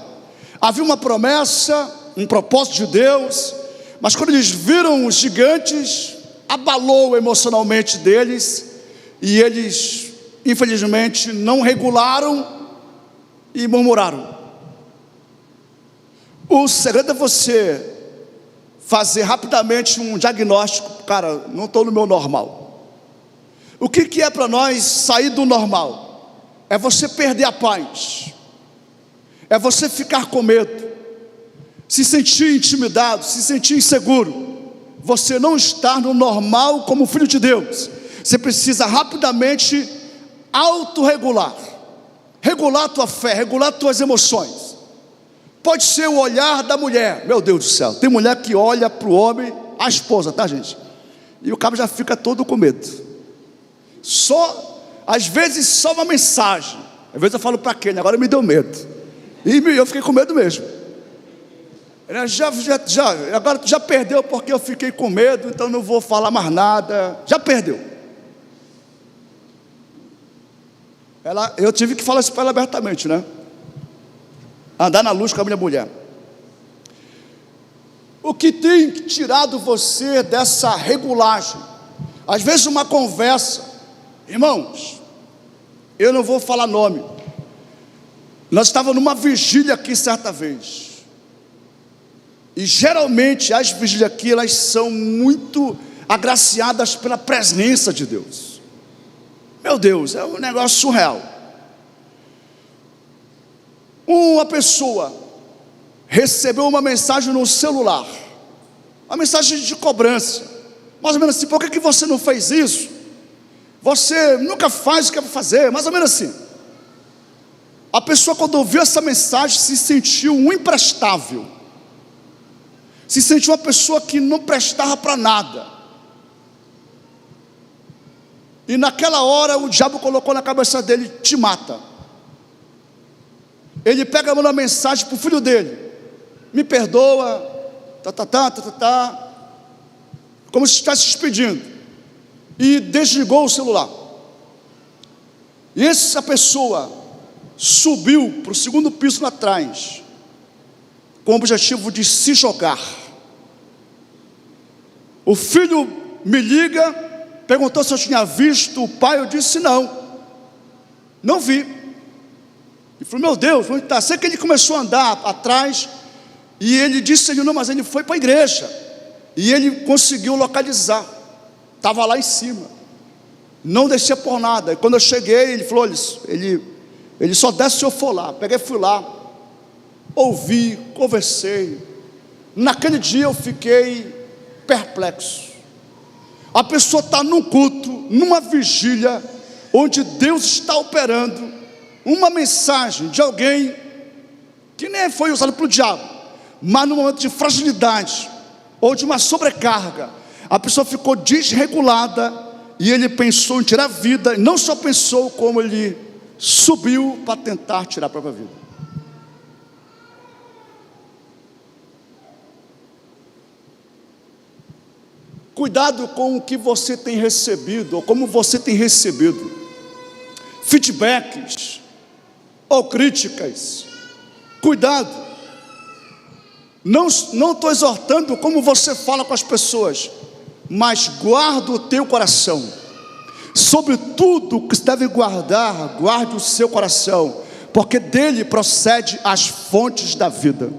Havia uma promessa, um propósito de Deus, mas quando eles viram os gigantes, abalou emocionalmente deles, e eles, infelizmente, não regularam e murmuraram. O segredo é você fazer rapidamente um diagnóstico. Cara, não estou no meu normal. O que é para nós sair do normal? É você perder a paz, é você ficar com medo, se sentir intimidado, se sentir inseguro. Você não está no normal como filho de Deus. Você precisa rapidamente autorregular, regular a tua fé, regular as tuas emoções. Pode ser o olhar da mulher. Meu Deus do céu, tem mulher que olha para o homem, a esposa, tá, gente? E o cabo já fica todo com medo. Às vezes só uma mensagem. Às vezes eu falo para quem? Agora me deu medo. E eu fiquei com medo mesmo. Agora já perdeu porque eu fiquei com medo, então não vou falar mais nada. Já perdeu. Eu tive que falar isso para ela abertamente, né? Andar na luz com a minha mulher. O que tem tirado você dessa regulagem? Às vezes uma conversa, irmãos, eu não vou falar nome. Nós estávamos numa vigília aqui certa vez. E geralmente as vigílias aqui, elas são muito agraciadas pela presença de Deus. Meu Deus, é um negócio surreal. Uma pessoa recebeu uma mensagem no celular, uma mensagem de cobrança, mais ou menos assim: por que você não fez isso? Você nunca faz o que é para fazer, mais ou menos assim. A pessoa, quando ouviu essa mensagem, se sentiu um imprestável, se sentiu uma pessoa que não prestava para nada. E naquela hora o diabo colocou na cabeça dele: te mata. Ele pega a mão na mensagem para o filho dele: me perdoa, como se estivesse se despedindo, e desligou o celular. E essa pessoa subiu para o segundo piso lá atrás, com o objetivo de se jogar. O filho me liga, perguntou se eu tinha visto o pai. Eu disse não vi. E falou: meu Deus, onde está? Sei que ele começou a andar atrás, e ele disse: não, mas ele foi para a igreja, e ele conseguiu localizar, estava lá em cima, não descia por nada. E quando eu cheguei, ele falou: ele só desce se eu for lá. Peguei, fui lá, ouvi, conversei. Naquele dia eu fiquei perplexo. A pessoa está num culto, numa vigília, onde Deus está operando, uma mensagem de alguém que nem foi usado pelo diabo, mas num momento de fragilidade ou de uma sobrecarga, a pessoa ficou desregulada, e ele pensou em tirar a vida. E não só pensou, como ele subiu para tentar tirar a própria vida. Cuidado com o que você tem recebido, ou como você tem recebido feedbacks ou críticas. Cuidado. Não estou exortando como você fala com as pessoas, mas guarda o teu coração. Sobre tudo que se deve guardar, guarde o seu coração, porque dele procede as fontes da vida.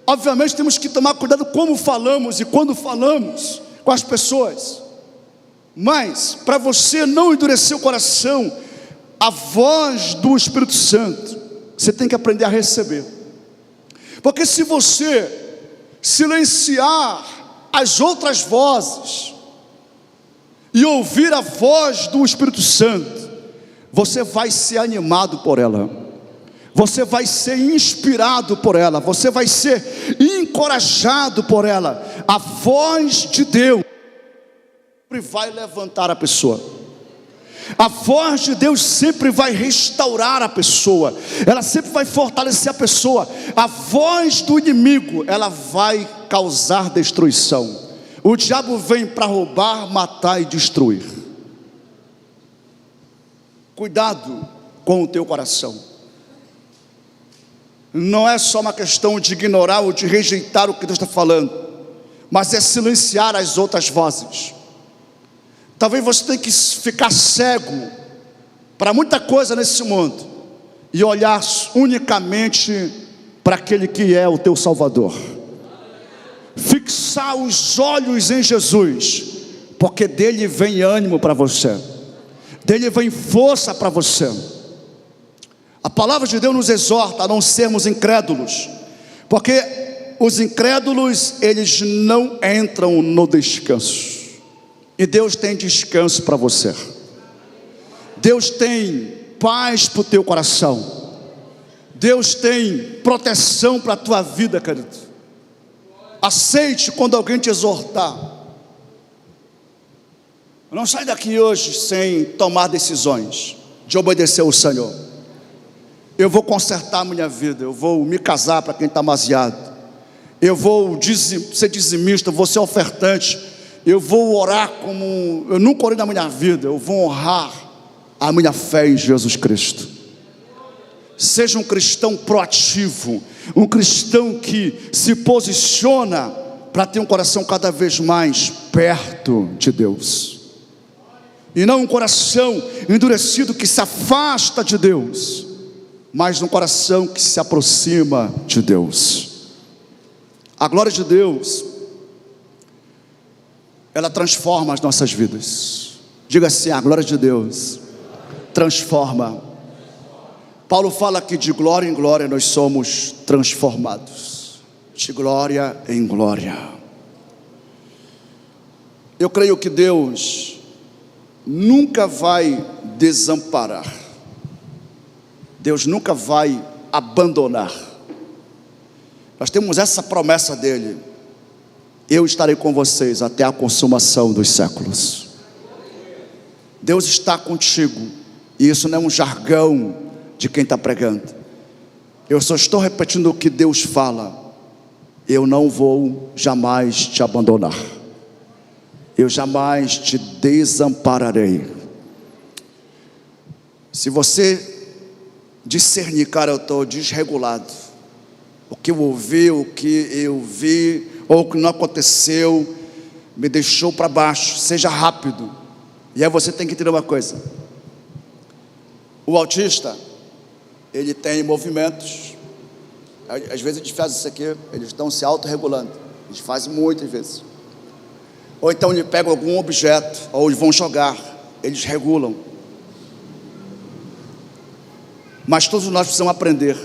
Obviamente temos que tomar cuidado como falamos e quando falamos com as pessoas, mas para você não endurecer o coração, a voz do Espírito Santo, você tem que aprender a receber. Porque se você silenciar as outras vozes e ouvir a voz do Espírito Santo, você vai ser animado por ela, você vai ser inspirado por ela, você vai ser encorajado por ela. A voz de Deus sempre vai levantar a pessoa, a voz de Deus sempre vai restaurar a pessoa, ela sempre vai fortalecer a pessoa. A voz do inimigo, ela vai causar destruição. O diabo vem para roubar, matar e destruir. Cuidado com o teu coração. Não é só uma questão de ignorar ou de rejeitar o que Deus está falando, mas é silenciar as outras vozes. Talvez você tenha que ficar cego para muita coisa nesse mundo e olhar unicamente para aquele que é o teu Salvador. Fique fixar os olhos em Jesus, porque dele vem ânimo para você, dele vem força para você. A palavra de Deus nos exorta a não sermos incrédulos, porque os incrédulos, eles não entram no descanso, e Deus tem descanso para você. Deus tem paz para o teu coração, Deus tem proteção para a tua vida, querido. Aceite quando alguém te exortar. Não sai daqui hoje sem tomar decisões de obedecer ao Senhor. Eu vou consertar a minha vida, eu vou me casar para quem está amaziado, eu vou ser dizimista, eu vou ser ofertante, eu vou orar como eu nunca orei na minha vida, eu vou honrar a minha fé em Jesus Cristo. Seja um cristão proativo, um cristão que se posiciona para ter um coração cada vez mais perto de Deus, e não um coração endurecido que se afasta de Deus, mas um coração que se aproxima de Deus. A glória de Deus, ela transforma as nossas vidas. Diga assim: a glória de Deus transforma. Paulo fala que de glória em glória nós somos transformados, de glória em glória. Eu creio que Deus nunca vai desamparar, Deus nunca vai abandonar. Nós temos essa promessa dele: eu estarei com vocês até a consumação dos séculos. Deus está contigo, e isso não é um jargão de quem está pregando. Eu só estou repetindo o que Deus fala: eu não vou jamais te abandonar, eu jamais te desampararei. Se você discernir, cara, eu estou desregulado, o que eu ouvi, o que eu vi, ou o que não aconteceu, me deixou para baixo, seja rápido. E aí você tem que entender uma coisa: o autista, ele tem movimentos, às vezes a gente faz isso aqui, eles estão se autorregulando, eles fazem muitas vezes. Ou então ele pega algum objeto, ou eles vão jogar, eles regulam. Mas todos nós precisamos aprender.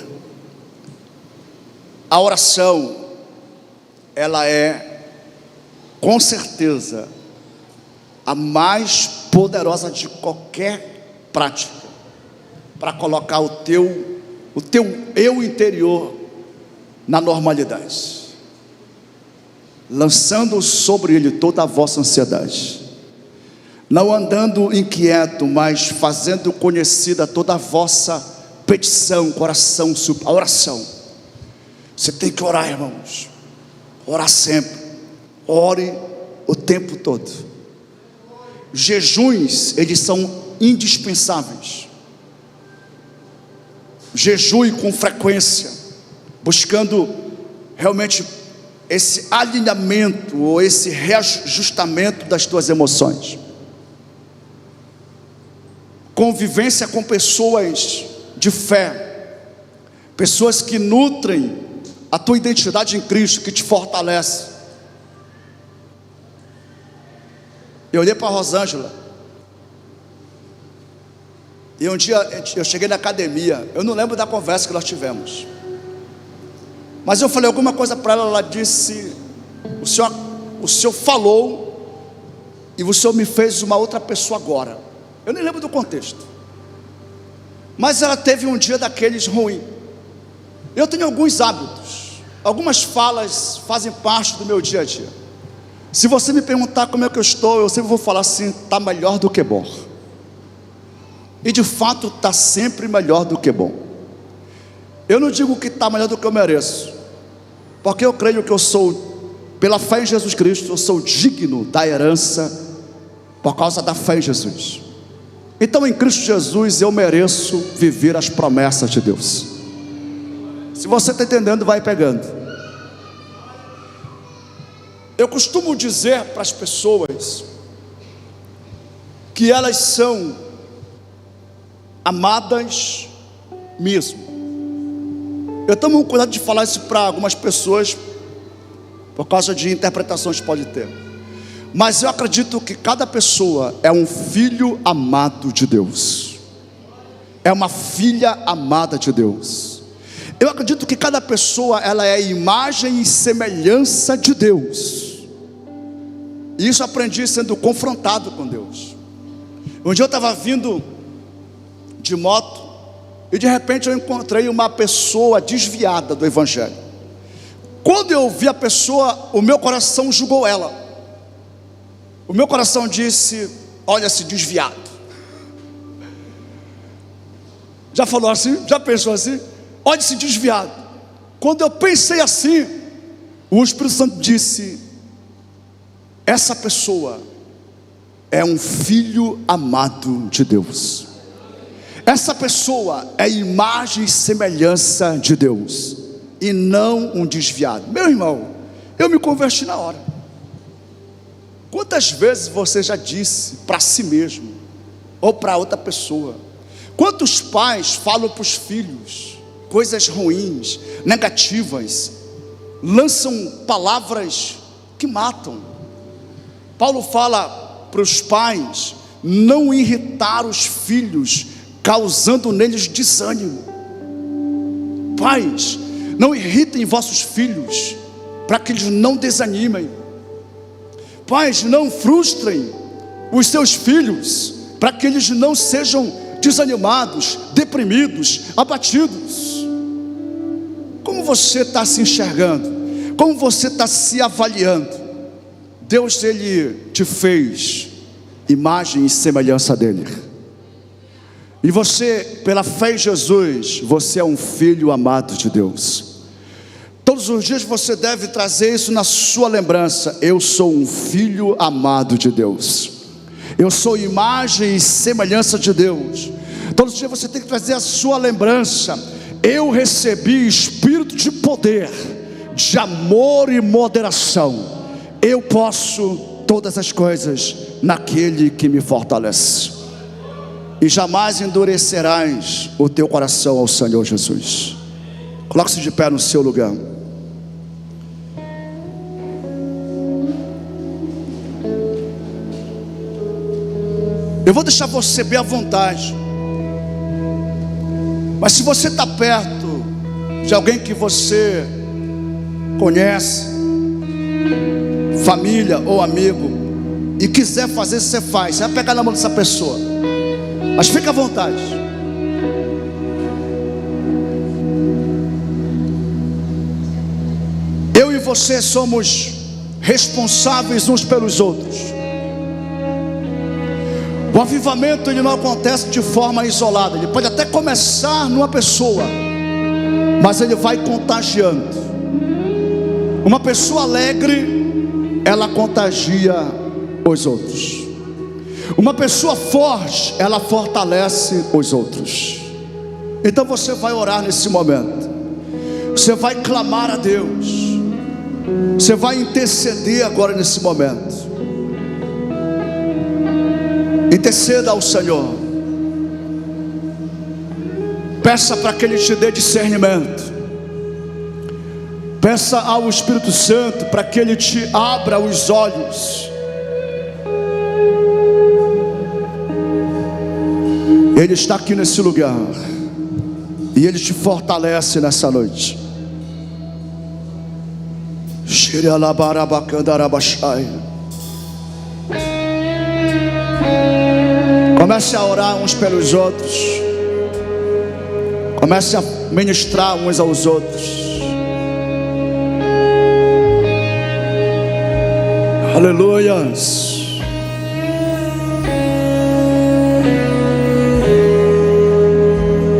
A oração, ela é, com certeza, a mais poderosa de qualquer prática, para colocar o teu eu interior na normalidade, lançando sobre ele toda a vossa ansiedade, não andando inquieto, mas fazendo conhecida toda a vossa petição, coração, a oração. Você tem que orar, irmãos, orar sempre, ore o tempo todo. Jejuns, eles são indispensáveis. Jejue com frequência, buscando realmente esse alinhamento ou esse reajustamento das tuas emoções. Convivência com pessoas de fé, pessoas que nutrem a tua identidade em Cristo, que te fortalece. Eu olhei para a Rosângela, e um dia eu cheguei na academia, eu não lembro da conversa que nós tivemos, mas eu falei alguma coisa para ela. Ela disse: o senhor falou, e o senhor me fez uma outra pessoa agora. Eu nem lembro do contexto, mas ela teve um dia daqueles ruim. Eu tenho alguns hábitos, algumas falas fazem parte do meu dia a dia. Se você me perguntar como é que eu estou, eu sempre vou falar assim: está melhor do que bom. E de fato está sempre melhor do que bom. Eu não digo que está melhor do que eu mereço, porque eu creio que eu sou, pela fé em Jesus Cristo, eu sou digno da herança por causa da fé em Jesus. Então em Cristo Jesus eu mereço viver as promessas de Deus. Se você está entendendo, vai pegando. Eu costumo dizer para as pessoas que elas são amadas mesmo. Eu tomo cuidado de falar isso para algumas pessoas, por causa de interpretações que pode ter. Mas eu acredito que cada pessoa é um filho amado de Deus, é uma filha amada de Deus. Eu acredito que cada pessoa, ela é imagem e semelhança de Deus. E isso aprendi sendo confrontado com Deus. Um dia eu estava vindo de moto e de repente eu encontrei uma pessoa desviada do Evangelho. Quando eu vi a pessoa, o meu coração julgou ela. O meu coração disse: olha-se desviado. Já falou assim? Já pensou assim? Olha-se desviado. Quando eu pensei assim, o Espírito Santo disse: essa pessoa é um filho amado de Deus. Essa pessoa é imagem e semelhança de Deus, e não um desviado. Meu irmão, eu me converti na hora. Quantas vezes você já disse para si mesmo, ou para outra pessoa? Quantos pais falam para os filhos coisas ruins, negativas, lançam palavras que matam? Paulo fala para os pais não irritar os filhos, causando neles desânimo. Pais, não irritem vossos filhos, para que eles não desanimem. Pais, não frustrem os seus filhos, para que eles não sejam desanimados, deprimidos, abatidos. Como você está se enxergando? Como você está se avaliando? Deus, Ele te fez imagem e semelhança dEle. E você, pela fé em Jesus, você é um filho amado de Deus. Todos os dias você deve trazer isso na sua lembrança: eu sou um filho amado de Deus, eu sou imagem e semelhança de Deus. Todos os dias você tem que trazer a sua lembrança: eu recebi espírito de poder, de amor e moderação. Eu posso todas as coisas naquele que me fortalece. E jamais endurecerás o teu coração ao Senhor Jesus. Coloque-se de pé no seu lugar. Eu vou deixar você bem à vontade. Mas se você está perto de alguém que você conhece, família ou amigo, e quiser fazer, você faz. Você vai pegar na mão dessa pessoa, mas fica à vontade. Eu e você somos responsáveis uns pelos outros. O avivamento, ele não acontece de forma isolada. Ele pode até começar numa pessoa, mas ele vai contagiando. Uma pessoa alegre, ela contagia os outros. Uma pessoa forte, ela fortalece os outros. Então você vai orar nesse momento. Você vai clamar a Deus. Você vai interceder agora nesse momento. Interceda ao Senhor. Peça para que Ele te dê discernimento. Peça ao Espírito Santo para que Ele te abra os olhos. Ele está aqui nesse lugar, e Ele te fortalece nessa noite. Comece a orar uns pelos outros. Comece a ministrar uns aos outros. Aleluias.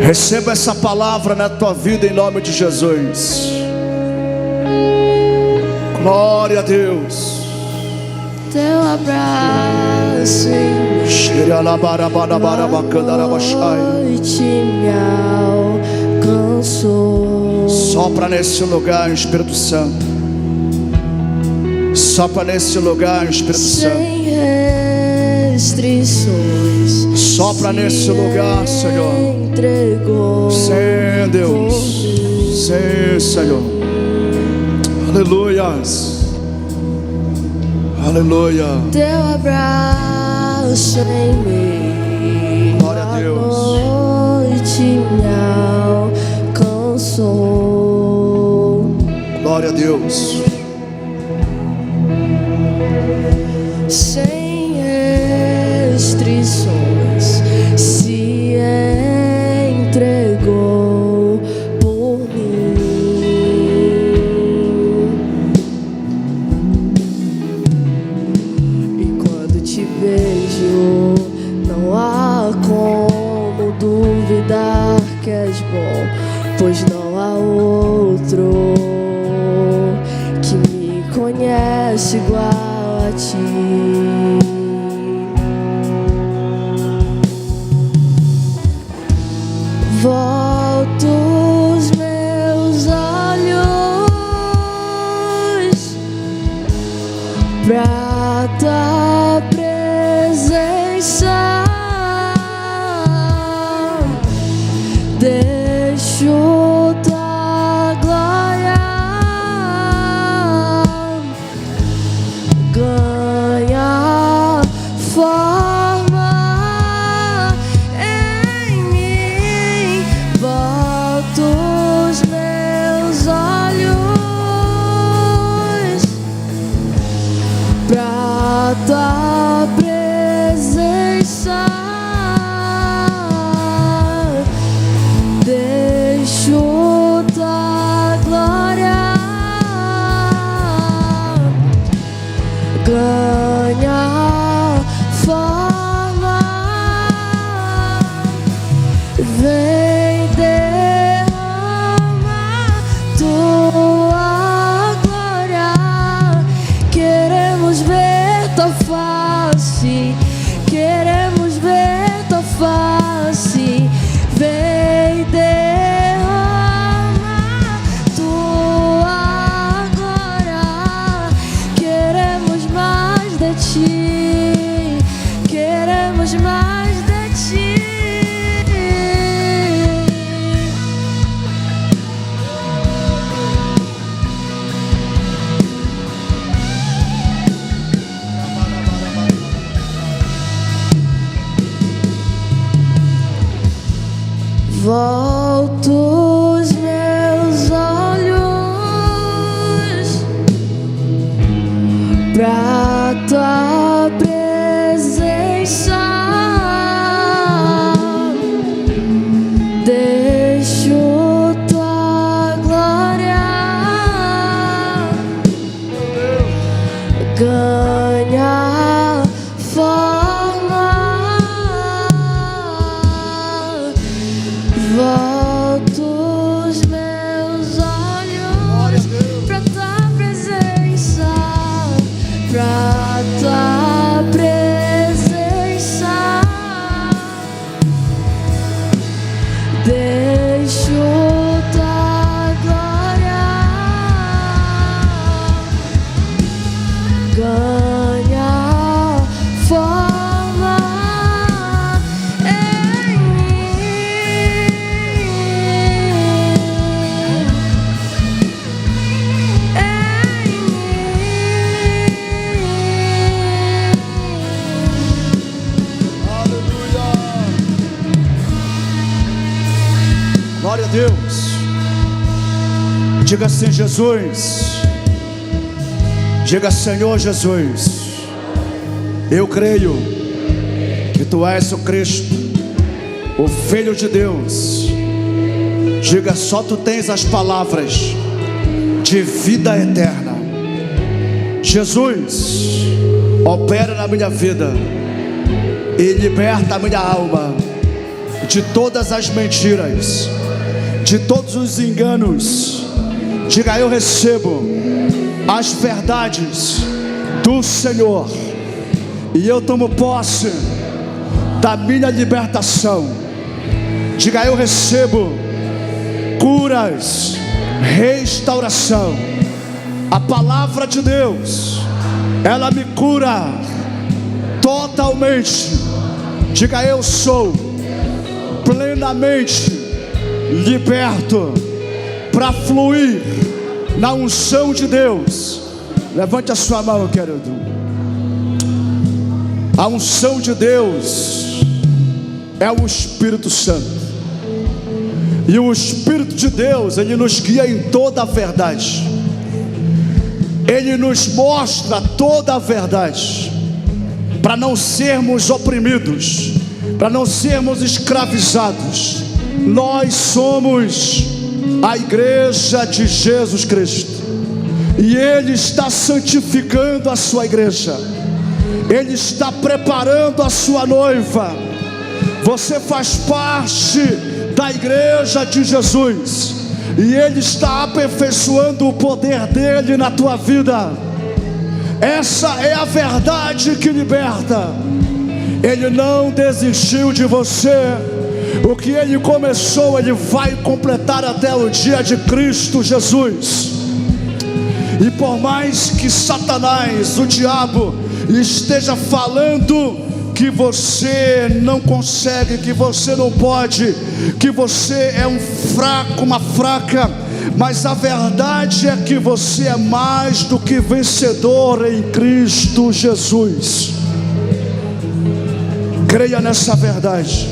Receba essa palavra na tua vida em nome de Jesus. Glória a Deus. Teu abraço noite me alcançou. Sopra nesse lugar, Espírito Santo. Sopra nesse lugar, Espírito Santo. Sem restrições. Sopra nesse lugar, Senhor. Entregou. Sim, Deus. Sim, Senhor. Aleluias. Aleluia. Teu abraço em mim. Glória a Deus. Noite me alcançou. Glória a Deus. Sem restrições se entregou por mim. E quando te vejo, não há como duvidar que és bom, pois não há outro que me conhece igual a ti. Volto os meus olhos pra tua presença, deixo tua glória ganhar forma em mim. Volto os meus olhos pra tua presença, deixo tua glória ganhar forma. Vem derramar tua glória. Queremos ver tua face, queremos ver tua face. Vem derramar tua glória. Queremos mais de ti, queremos mais de ti. Volto os meus olhos pra tua presença, deixo tua glória ganhar forma. Volto os meus olhos pra tua presença, pra tua presença, deixo tua glória ganhar forma em mim. Glória a Deus. Diga assim: Jesus. Diga: Senhor Jesus, eu creio que tu és o Cristo, o Filho de Deus. Diga: só tu tens as palavras de vida eterna. Jesus, opera na minha vida e liberta a minha alma de todas as mentiras, de todos os enganos. Diga: eu recebo as verdades do Senhor e eu tomo posse da minha libertação. Diga: eu recebo curas, restauração. A palavra de Deus, ela me cura totalmente. Diga: eu sou plenamente liberto para fluir na unção de Deus. Levante a sua mão, querido. A unção de Deus é o Espírito Santo. E o Espírito de Deus, Ele nos guia em toda a verdade. Ele nos mostra toda a verdade, para não sermos oprimidos, para não sermos escravizados. Nós somos a igreja de Jesus Cristo, e Ele está santificando a sua igreja. Ele está preparando a sua noiva. Você faz parte da igreja de Jesus, e Ele está aperfeiçoando o poder dEle na tua vida. Essa é a verdade que liberta. Ele não desistiu de você. O que Ele começou, Ele vai completar até o dia de Cristo Jesus. E por mais que Satanás, o diabo, esteja falando que você não consegue, que você não pode, que você é um fraco, uma fraca, mas a verdade é que você é mais do que vencedor em Cristo Jesus. Creia nessa verdade.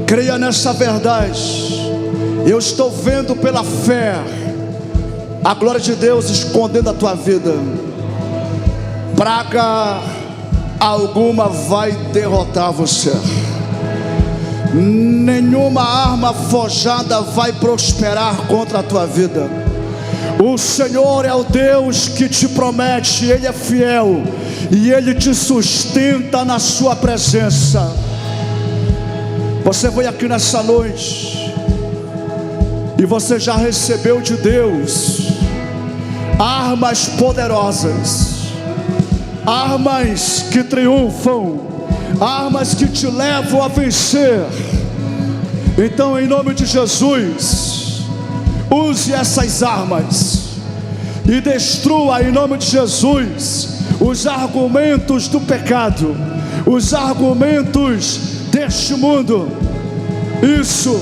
Creia nessa verdade. Eu estou vendo pela fé a glória de Deus escondendo a tua vida. Praga alguma vai derrotar você. Nenhuma arma forjada vai prosperar contra a tua vida. O Senhor é o Deus que te promete, Ele é fiel, e Ele te sustenta na sua presença. Você veio aqui nessa noite e você já recebeu de Deus armas poderosas, armas que triunfam, armas que te levam a vencer. Então, em nome de Jesus, use essas armas e destrua, em nome de Jesus, os argumentos do pecado, os argumentos deste mundo. Isso,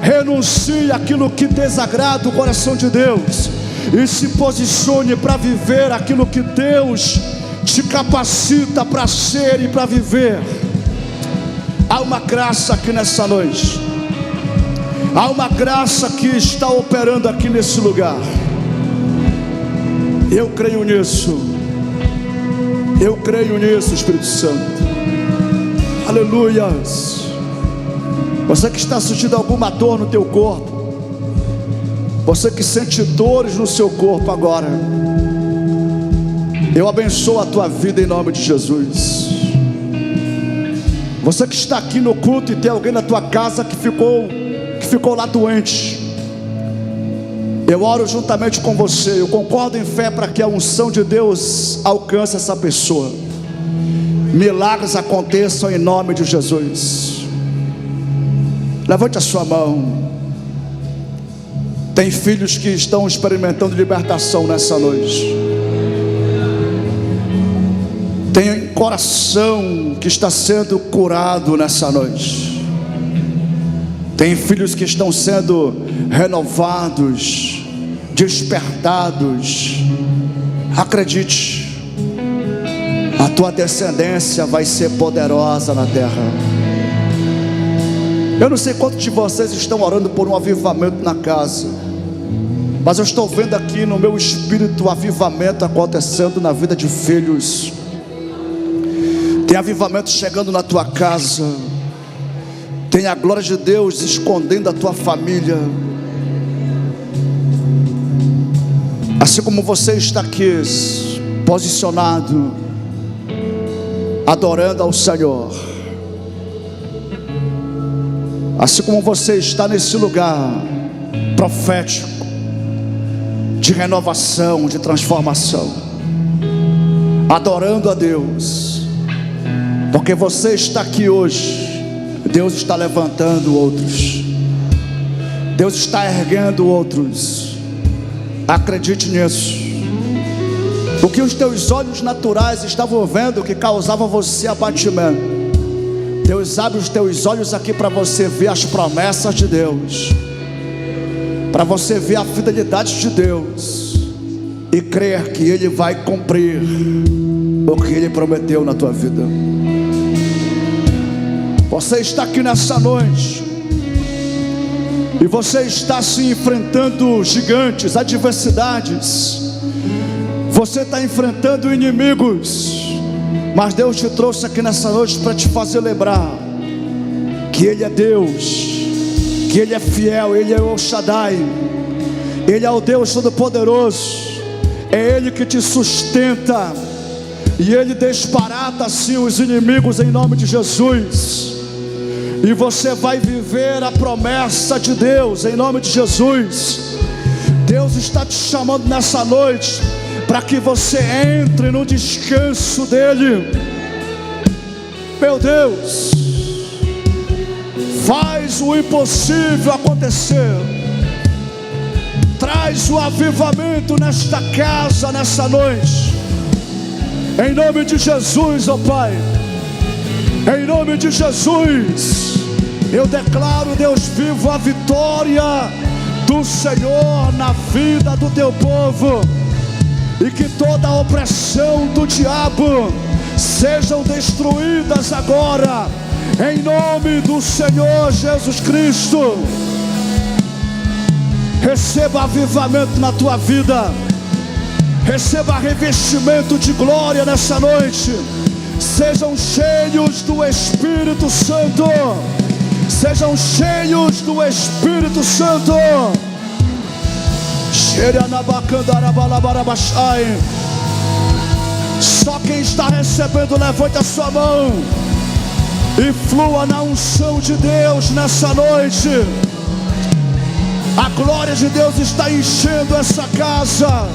renuncie àquilo que desagrada o coração de Deus e se posicione para viver aquilo que Deus te capacita para ser e para viver. Há uma graça aqui nessa noite. Há uma graça que está operando aqui nesse lugar. Eu creio nisso. Eu creio nisso, Espírito Santo. Aleluias. Você que está sentindo alguma dor no teu corpo, você que sente dores no seu corpo agora, eu abençoo a tua vida em nome de Jesus. Você que está aqui no culto e tem alguém na tua casa que ficou lá doente, eu oro juntamente com você. Eu concordo em fé para que a unção de Deus alcance essa pessoa. Milagres aconteçam em nome de Jesus. Levante a sua mão. Tem filhos que estão experimentando libertação nessa noite. Tem coração que está sendo curado nessa noite. Tem filhos que estão sendo renovados, despertados. Acredite, a tua descendência vai ser poderosa na terra. Eu não sei quantos de vocês estão orando por um avivamento na casa, mas eu estou vendo aqui no meu espírito o avivamento acontecendo na vida de filhos. Tem avivamento chegando na tua casa. Tem a glória de Deus escondendo a tua família. Assim como você está aqui posicionado, adorando ao Senhor, assim como você está nesse lugar profético, de renovação, de transformação, adorando a Deus, porque você está aqui hoje, Deus está levantando outros, Deus está erguendo outros. Acredite nisso. O que os teus olhos naturais estavam vendo que causava você abatimento, Deus abre os teus olhos aqui para você ver as promessas de Deus, para você ver a fidelidade de Deus e crer que Ele vai cumprir o que Ele prometeu na tua vida. Você está aqui nessa noite e você está se enfrentando gigantes, adversidades. Você está enfrentando inimigos, mas Deus te trouxe aqui nessa noite para te fazer lembrar que Ele é Deus, que Ele é fiel, Ele é o Shaddai, Ele é o Deus Todo-Poderoso. É Ele que te sustenta e Ele desbarata assim os inimigos em nome de Jesus. E você vai viver a promessa de Deus em nome de Jesus. Deus está te chamando nessa noite para que você entre no descanso dEle. Meu Deus, faz o impossível acontecer. Traz o avivamento nesta casa, nessa noite. Em nome de Jesus, ó Pai. Em nome de Jesus, eu declaro, Deus vivo, a vitória do Senhor na vida do teu povo. E que toda a opressão do diabo sejam destruídas agora, em nome do Senhor Jesus Cristo. Receba avivamento na tua vida. Receba revestimento de glória nessa noite. Sejam cheios do Espírito Santo. Sejam cheios do Espírito Santo. Só quem está recebendo, levante a sua mão e flua na unção de Deus nessa noite. A glória de Deus está enchendo essa casa.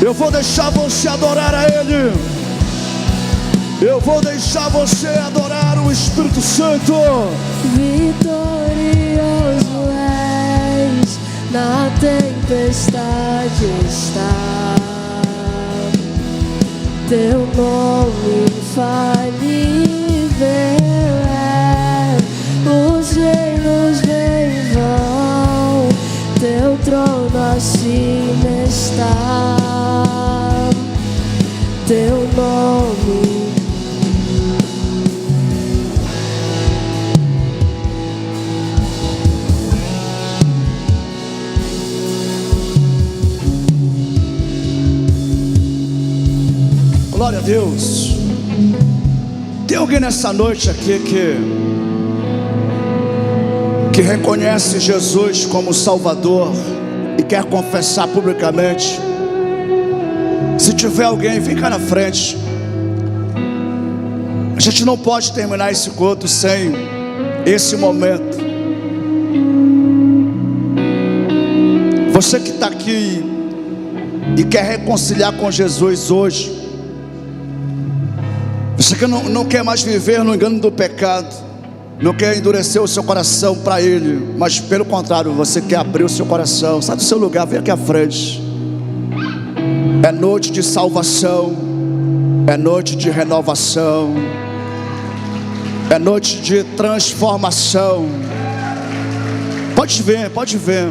Eu vou deixar você adorar a Ele. Eu vou deixar você adorar o Espírito Santo. Vitorioso és, na tempestade está. Teu nome infalível é. Os reinos vêm vão, teu trono acima está. Teu nome. Glória a Deus. Tem alguém nessa noite aqui que reconhece Jesus como Salvador e quer confessar publicamente? Se tiver alguém, vem cá na frente. A gente não pode terminar esse culto sem esse momento. Você que está aqui e quer reconciliar com Jesus hoje, você que não quer mais viver no engano do pecado, não quer endurecer o seu coração para Ele, mas pelo contrário, você quer abrir o seu coração, sai do seu lugar, vem aqui à frente. É noite de salvação, é noite de renovação, é noite de transformação. Pode ver, pode ver.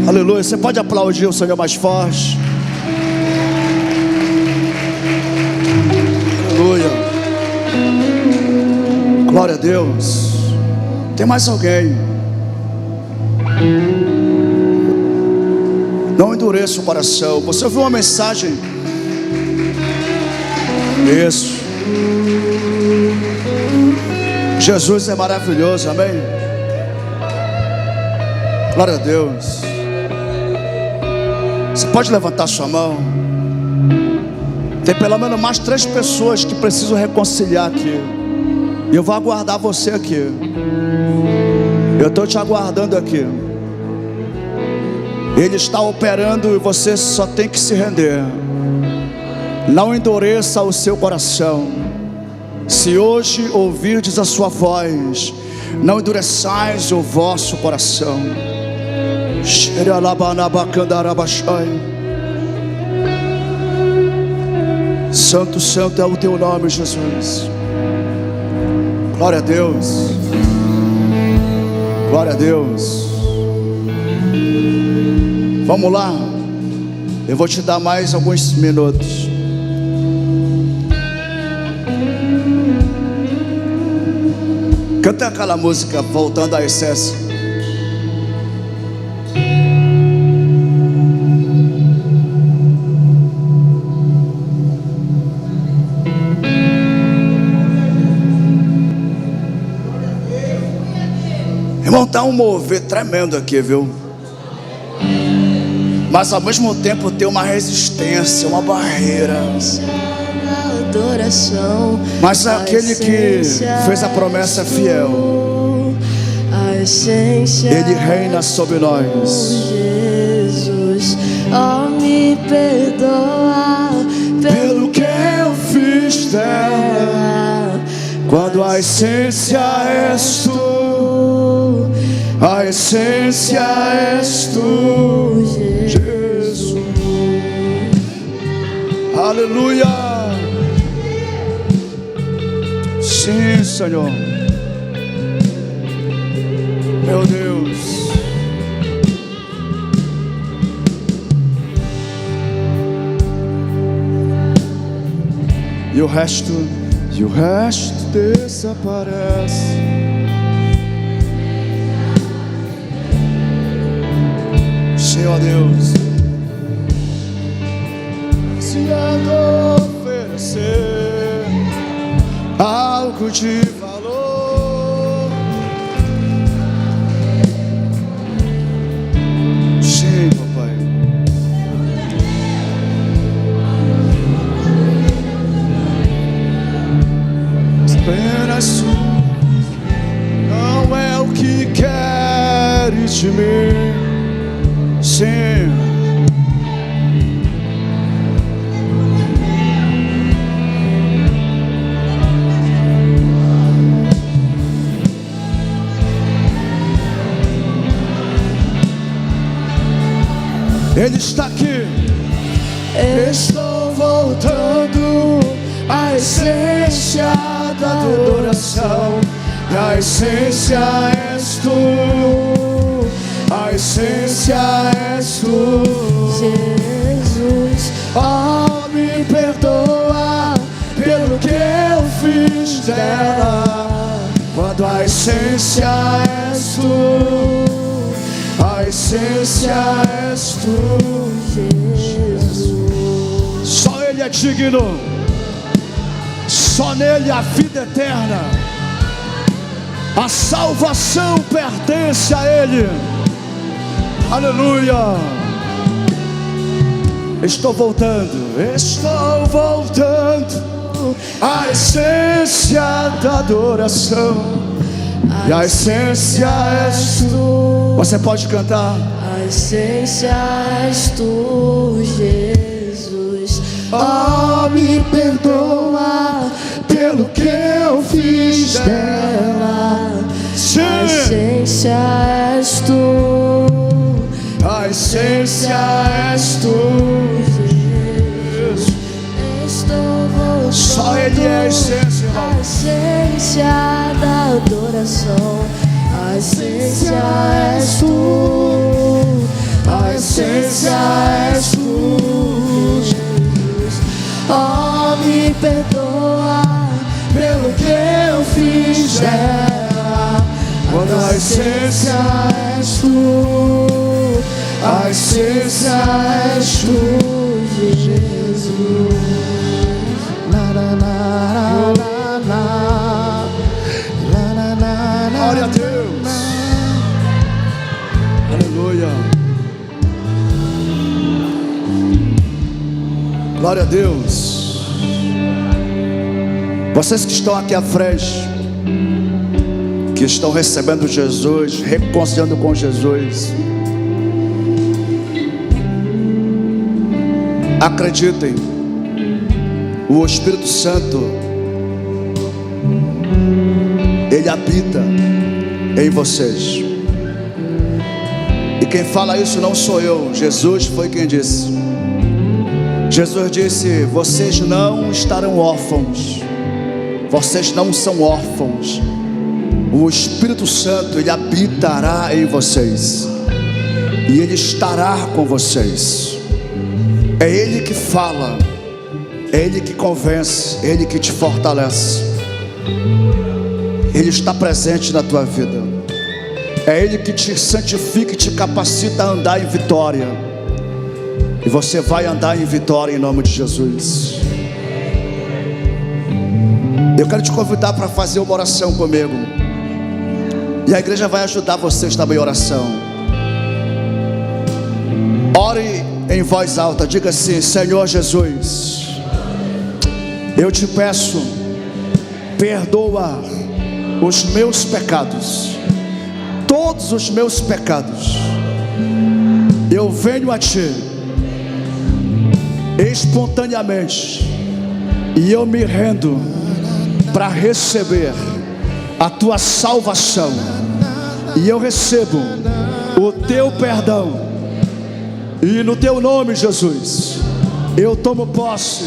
Aleluia, você pode aplaudir o Senhor mais forte. Aleluia. Glória a Deus. Tem mais alguém? Não endureça o coração. Você ouviu uma mensagem? Isso. Jesus é maravilhoso, amém? Glória a Deus. Você pode levantar sua mão. Tem pelo menos mais 3 pessoas que precisam reconciliar aqui. E eu vou aguardar você aqui. Eu estou te aguardando aqui. Ele está operando e você só tem que se render. Não endureça o seu coração. Se hoje ouvirdes a sua voz, não endureçais o vosso coração. Santo, santo é o teu nome, Jesus. Glória a Deus. Glória a Deus. Vamos lá. Eu vou te dar mais alguns minutos. Canta aquela música, voltando à essência. Irmão, tá um mover tremendo aqui, viu? Mas ao mesmo tempo tem uma resistência, uma barreira. Mas aquele que fez a promessa fiel, Ele reina sobre nós. Jesus, oh, me perdoa pelo que eu fiz dela, quando a essência és tu, a essência és tu, Jesus. Aleluia. Sim, Senhor. Meu Deus. E o resto desaparece. Senhor Deus, se oferecer algo de valor, sim, papai. Apenas não é o que queres de mim, sim. Ele está aqui. Estou voltando à essência da adoração. E a essência és tu, a essência és tu, Jesus, oh, me perdoa pelo que eu fiz dela, quando a essência és tu, a essência és tu, Jesus. Só Ele é digno, só nele a vida eterna, a salvação pertence a Ele. Aleluia. Estou voltando à essência da adoração. E a essência és tu. Você pode cantar. A essência és tu, Jesus. Oh, me perdoa pelo que eu fiz dela. Sim. A essência és tu, a essência és tu, Jesus. Estou voltando. Só Ele é a essência. A essência da adoração. A essência és tu, a essência és tu, Jesus. Oh, me perdoa pelo que eu fiz dela, quando a essência és tu, a essência és tu, Jesus. Glória a Deus. Aleluia. Glória a Deus. Vocês que estão aqui à frente, que estão recebendo Jesus, reconciliando com Jesus, acreditem, o Espírito Santo, Ele habita em vocês. E quem fala isso não sou eu, Jesus foi quem disse. Jesus disse: vocês não estarão órfãos, vocês não são órfãos. O Espírito Santo, Ele habitará em vocês, e Ele estará com vocês. É Ele que fala, é Ele que convence, é Ele que te fortalece. Ele está presente na tua vida. É Ele que te santifica e te capacita a andar em vitória. E você vai andar em vitória em nome de Jesus. Eu quero te convidar para fazer uma oração comigo. E a igreja vai ajudar vocês também em oração. Ore em voz alta, diga assim: Senhor Jesus, eu te peço, perdoa os meus pecados, todos os meus pecados. Eu venho a Ti espontaneamente e eu me rendo para receber a Tua salvação, e eu recebo o Teu perdão. E no Teu nome, Jesus, eu tomo posse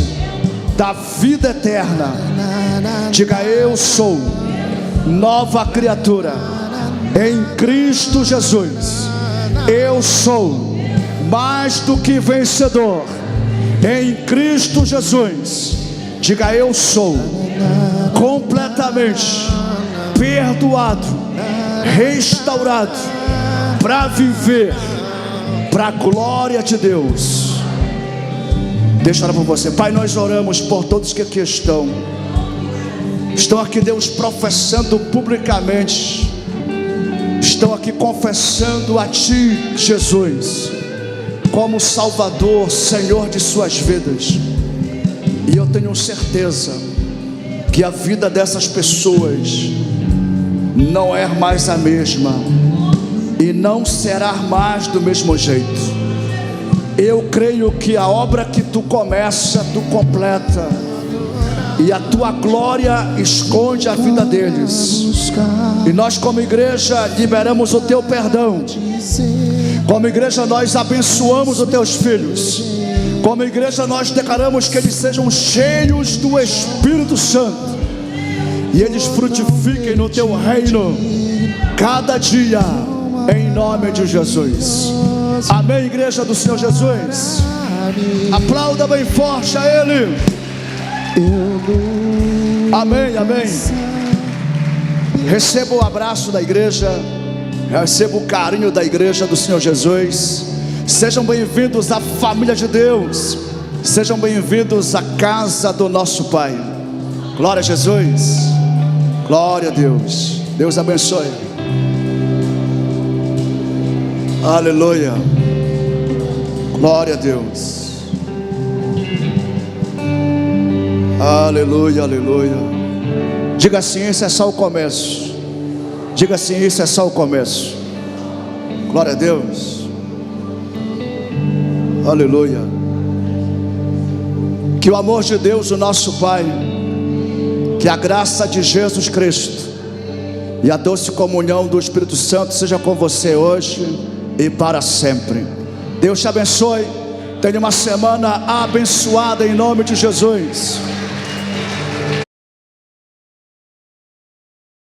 da vida eterna. Diga: eu sou nova criatura em Cristo Jesus. Eu sou mais do que vencedor em Cristo Jesus. Diga: eu sou completamente perdoado, restaurado, para viver para a glória de Deus. Deixa eu orar por você. Pai, nós oramos por todos que aqui estão aqui, Deus, professando publicamente, estão aqui confessando a Ti, Jesus, como Salvador, Senhor de suas vidas. E eu tenho certeza que a vida dessas pessoas não é mais a mesma, e não será mais do mesmo jeito. Eu creio que a obra que Tu começa, Tu completa, e a Tua glória esconde a vida deles. E nós, como igreja, liberamos o Teu perdão. Como igreja, nós abençoamos os Teus filhos. Como igreja, nós declaramos que eles sejam cheios do Espírito Santo, e eles frutifiquem no Teu reino cada dia, em nome de Jesus. Amém, igreja do Senhor Jesus. Aplauda bem forte a Ele. Amém, amém. Receba o abraço da igreja, receba o carinho da igreja do Senhor Jesus. Sejam bem-vindos à família de Deus. Sejam bem-vindos à casa do nosso Pai. Glória a Jesus. Glória a Deus. Deus abençoe. Aleluia. Glória a Deus. Aleluia, aleluia. Diga assim: isso é só o começo. Diga assim: isso é só o começo. Glória a Deus. Aleluia. Que o amor de Deus, o nosso Pai, que a graça de Jesus Cristo e a doce comunhão do Espírito Santo seja com você hoje e para sempre. Deus te abençoe. Tenha uma semana abençoada em nome de Jesus.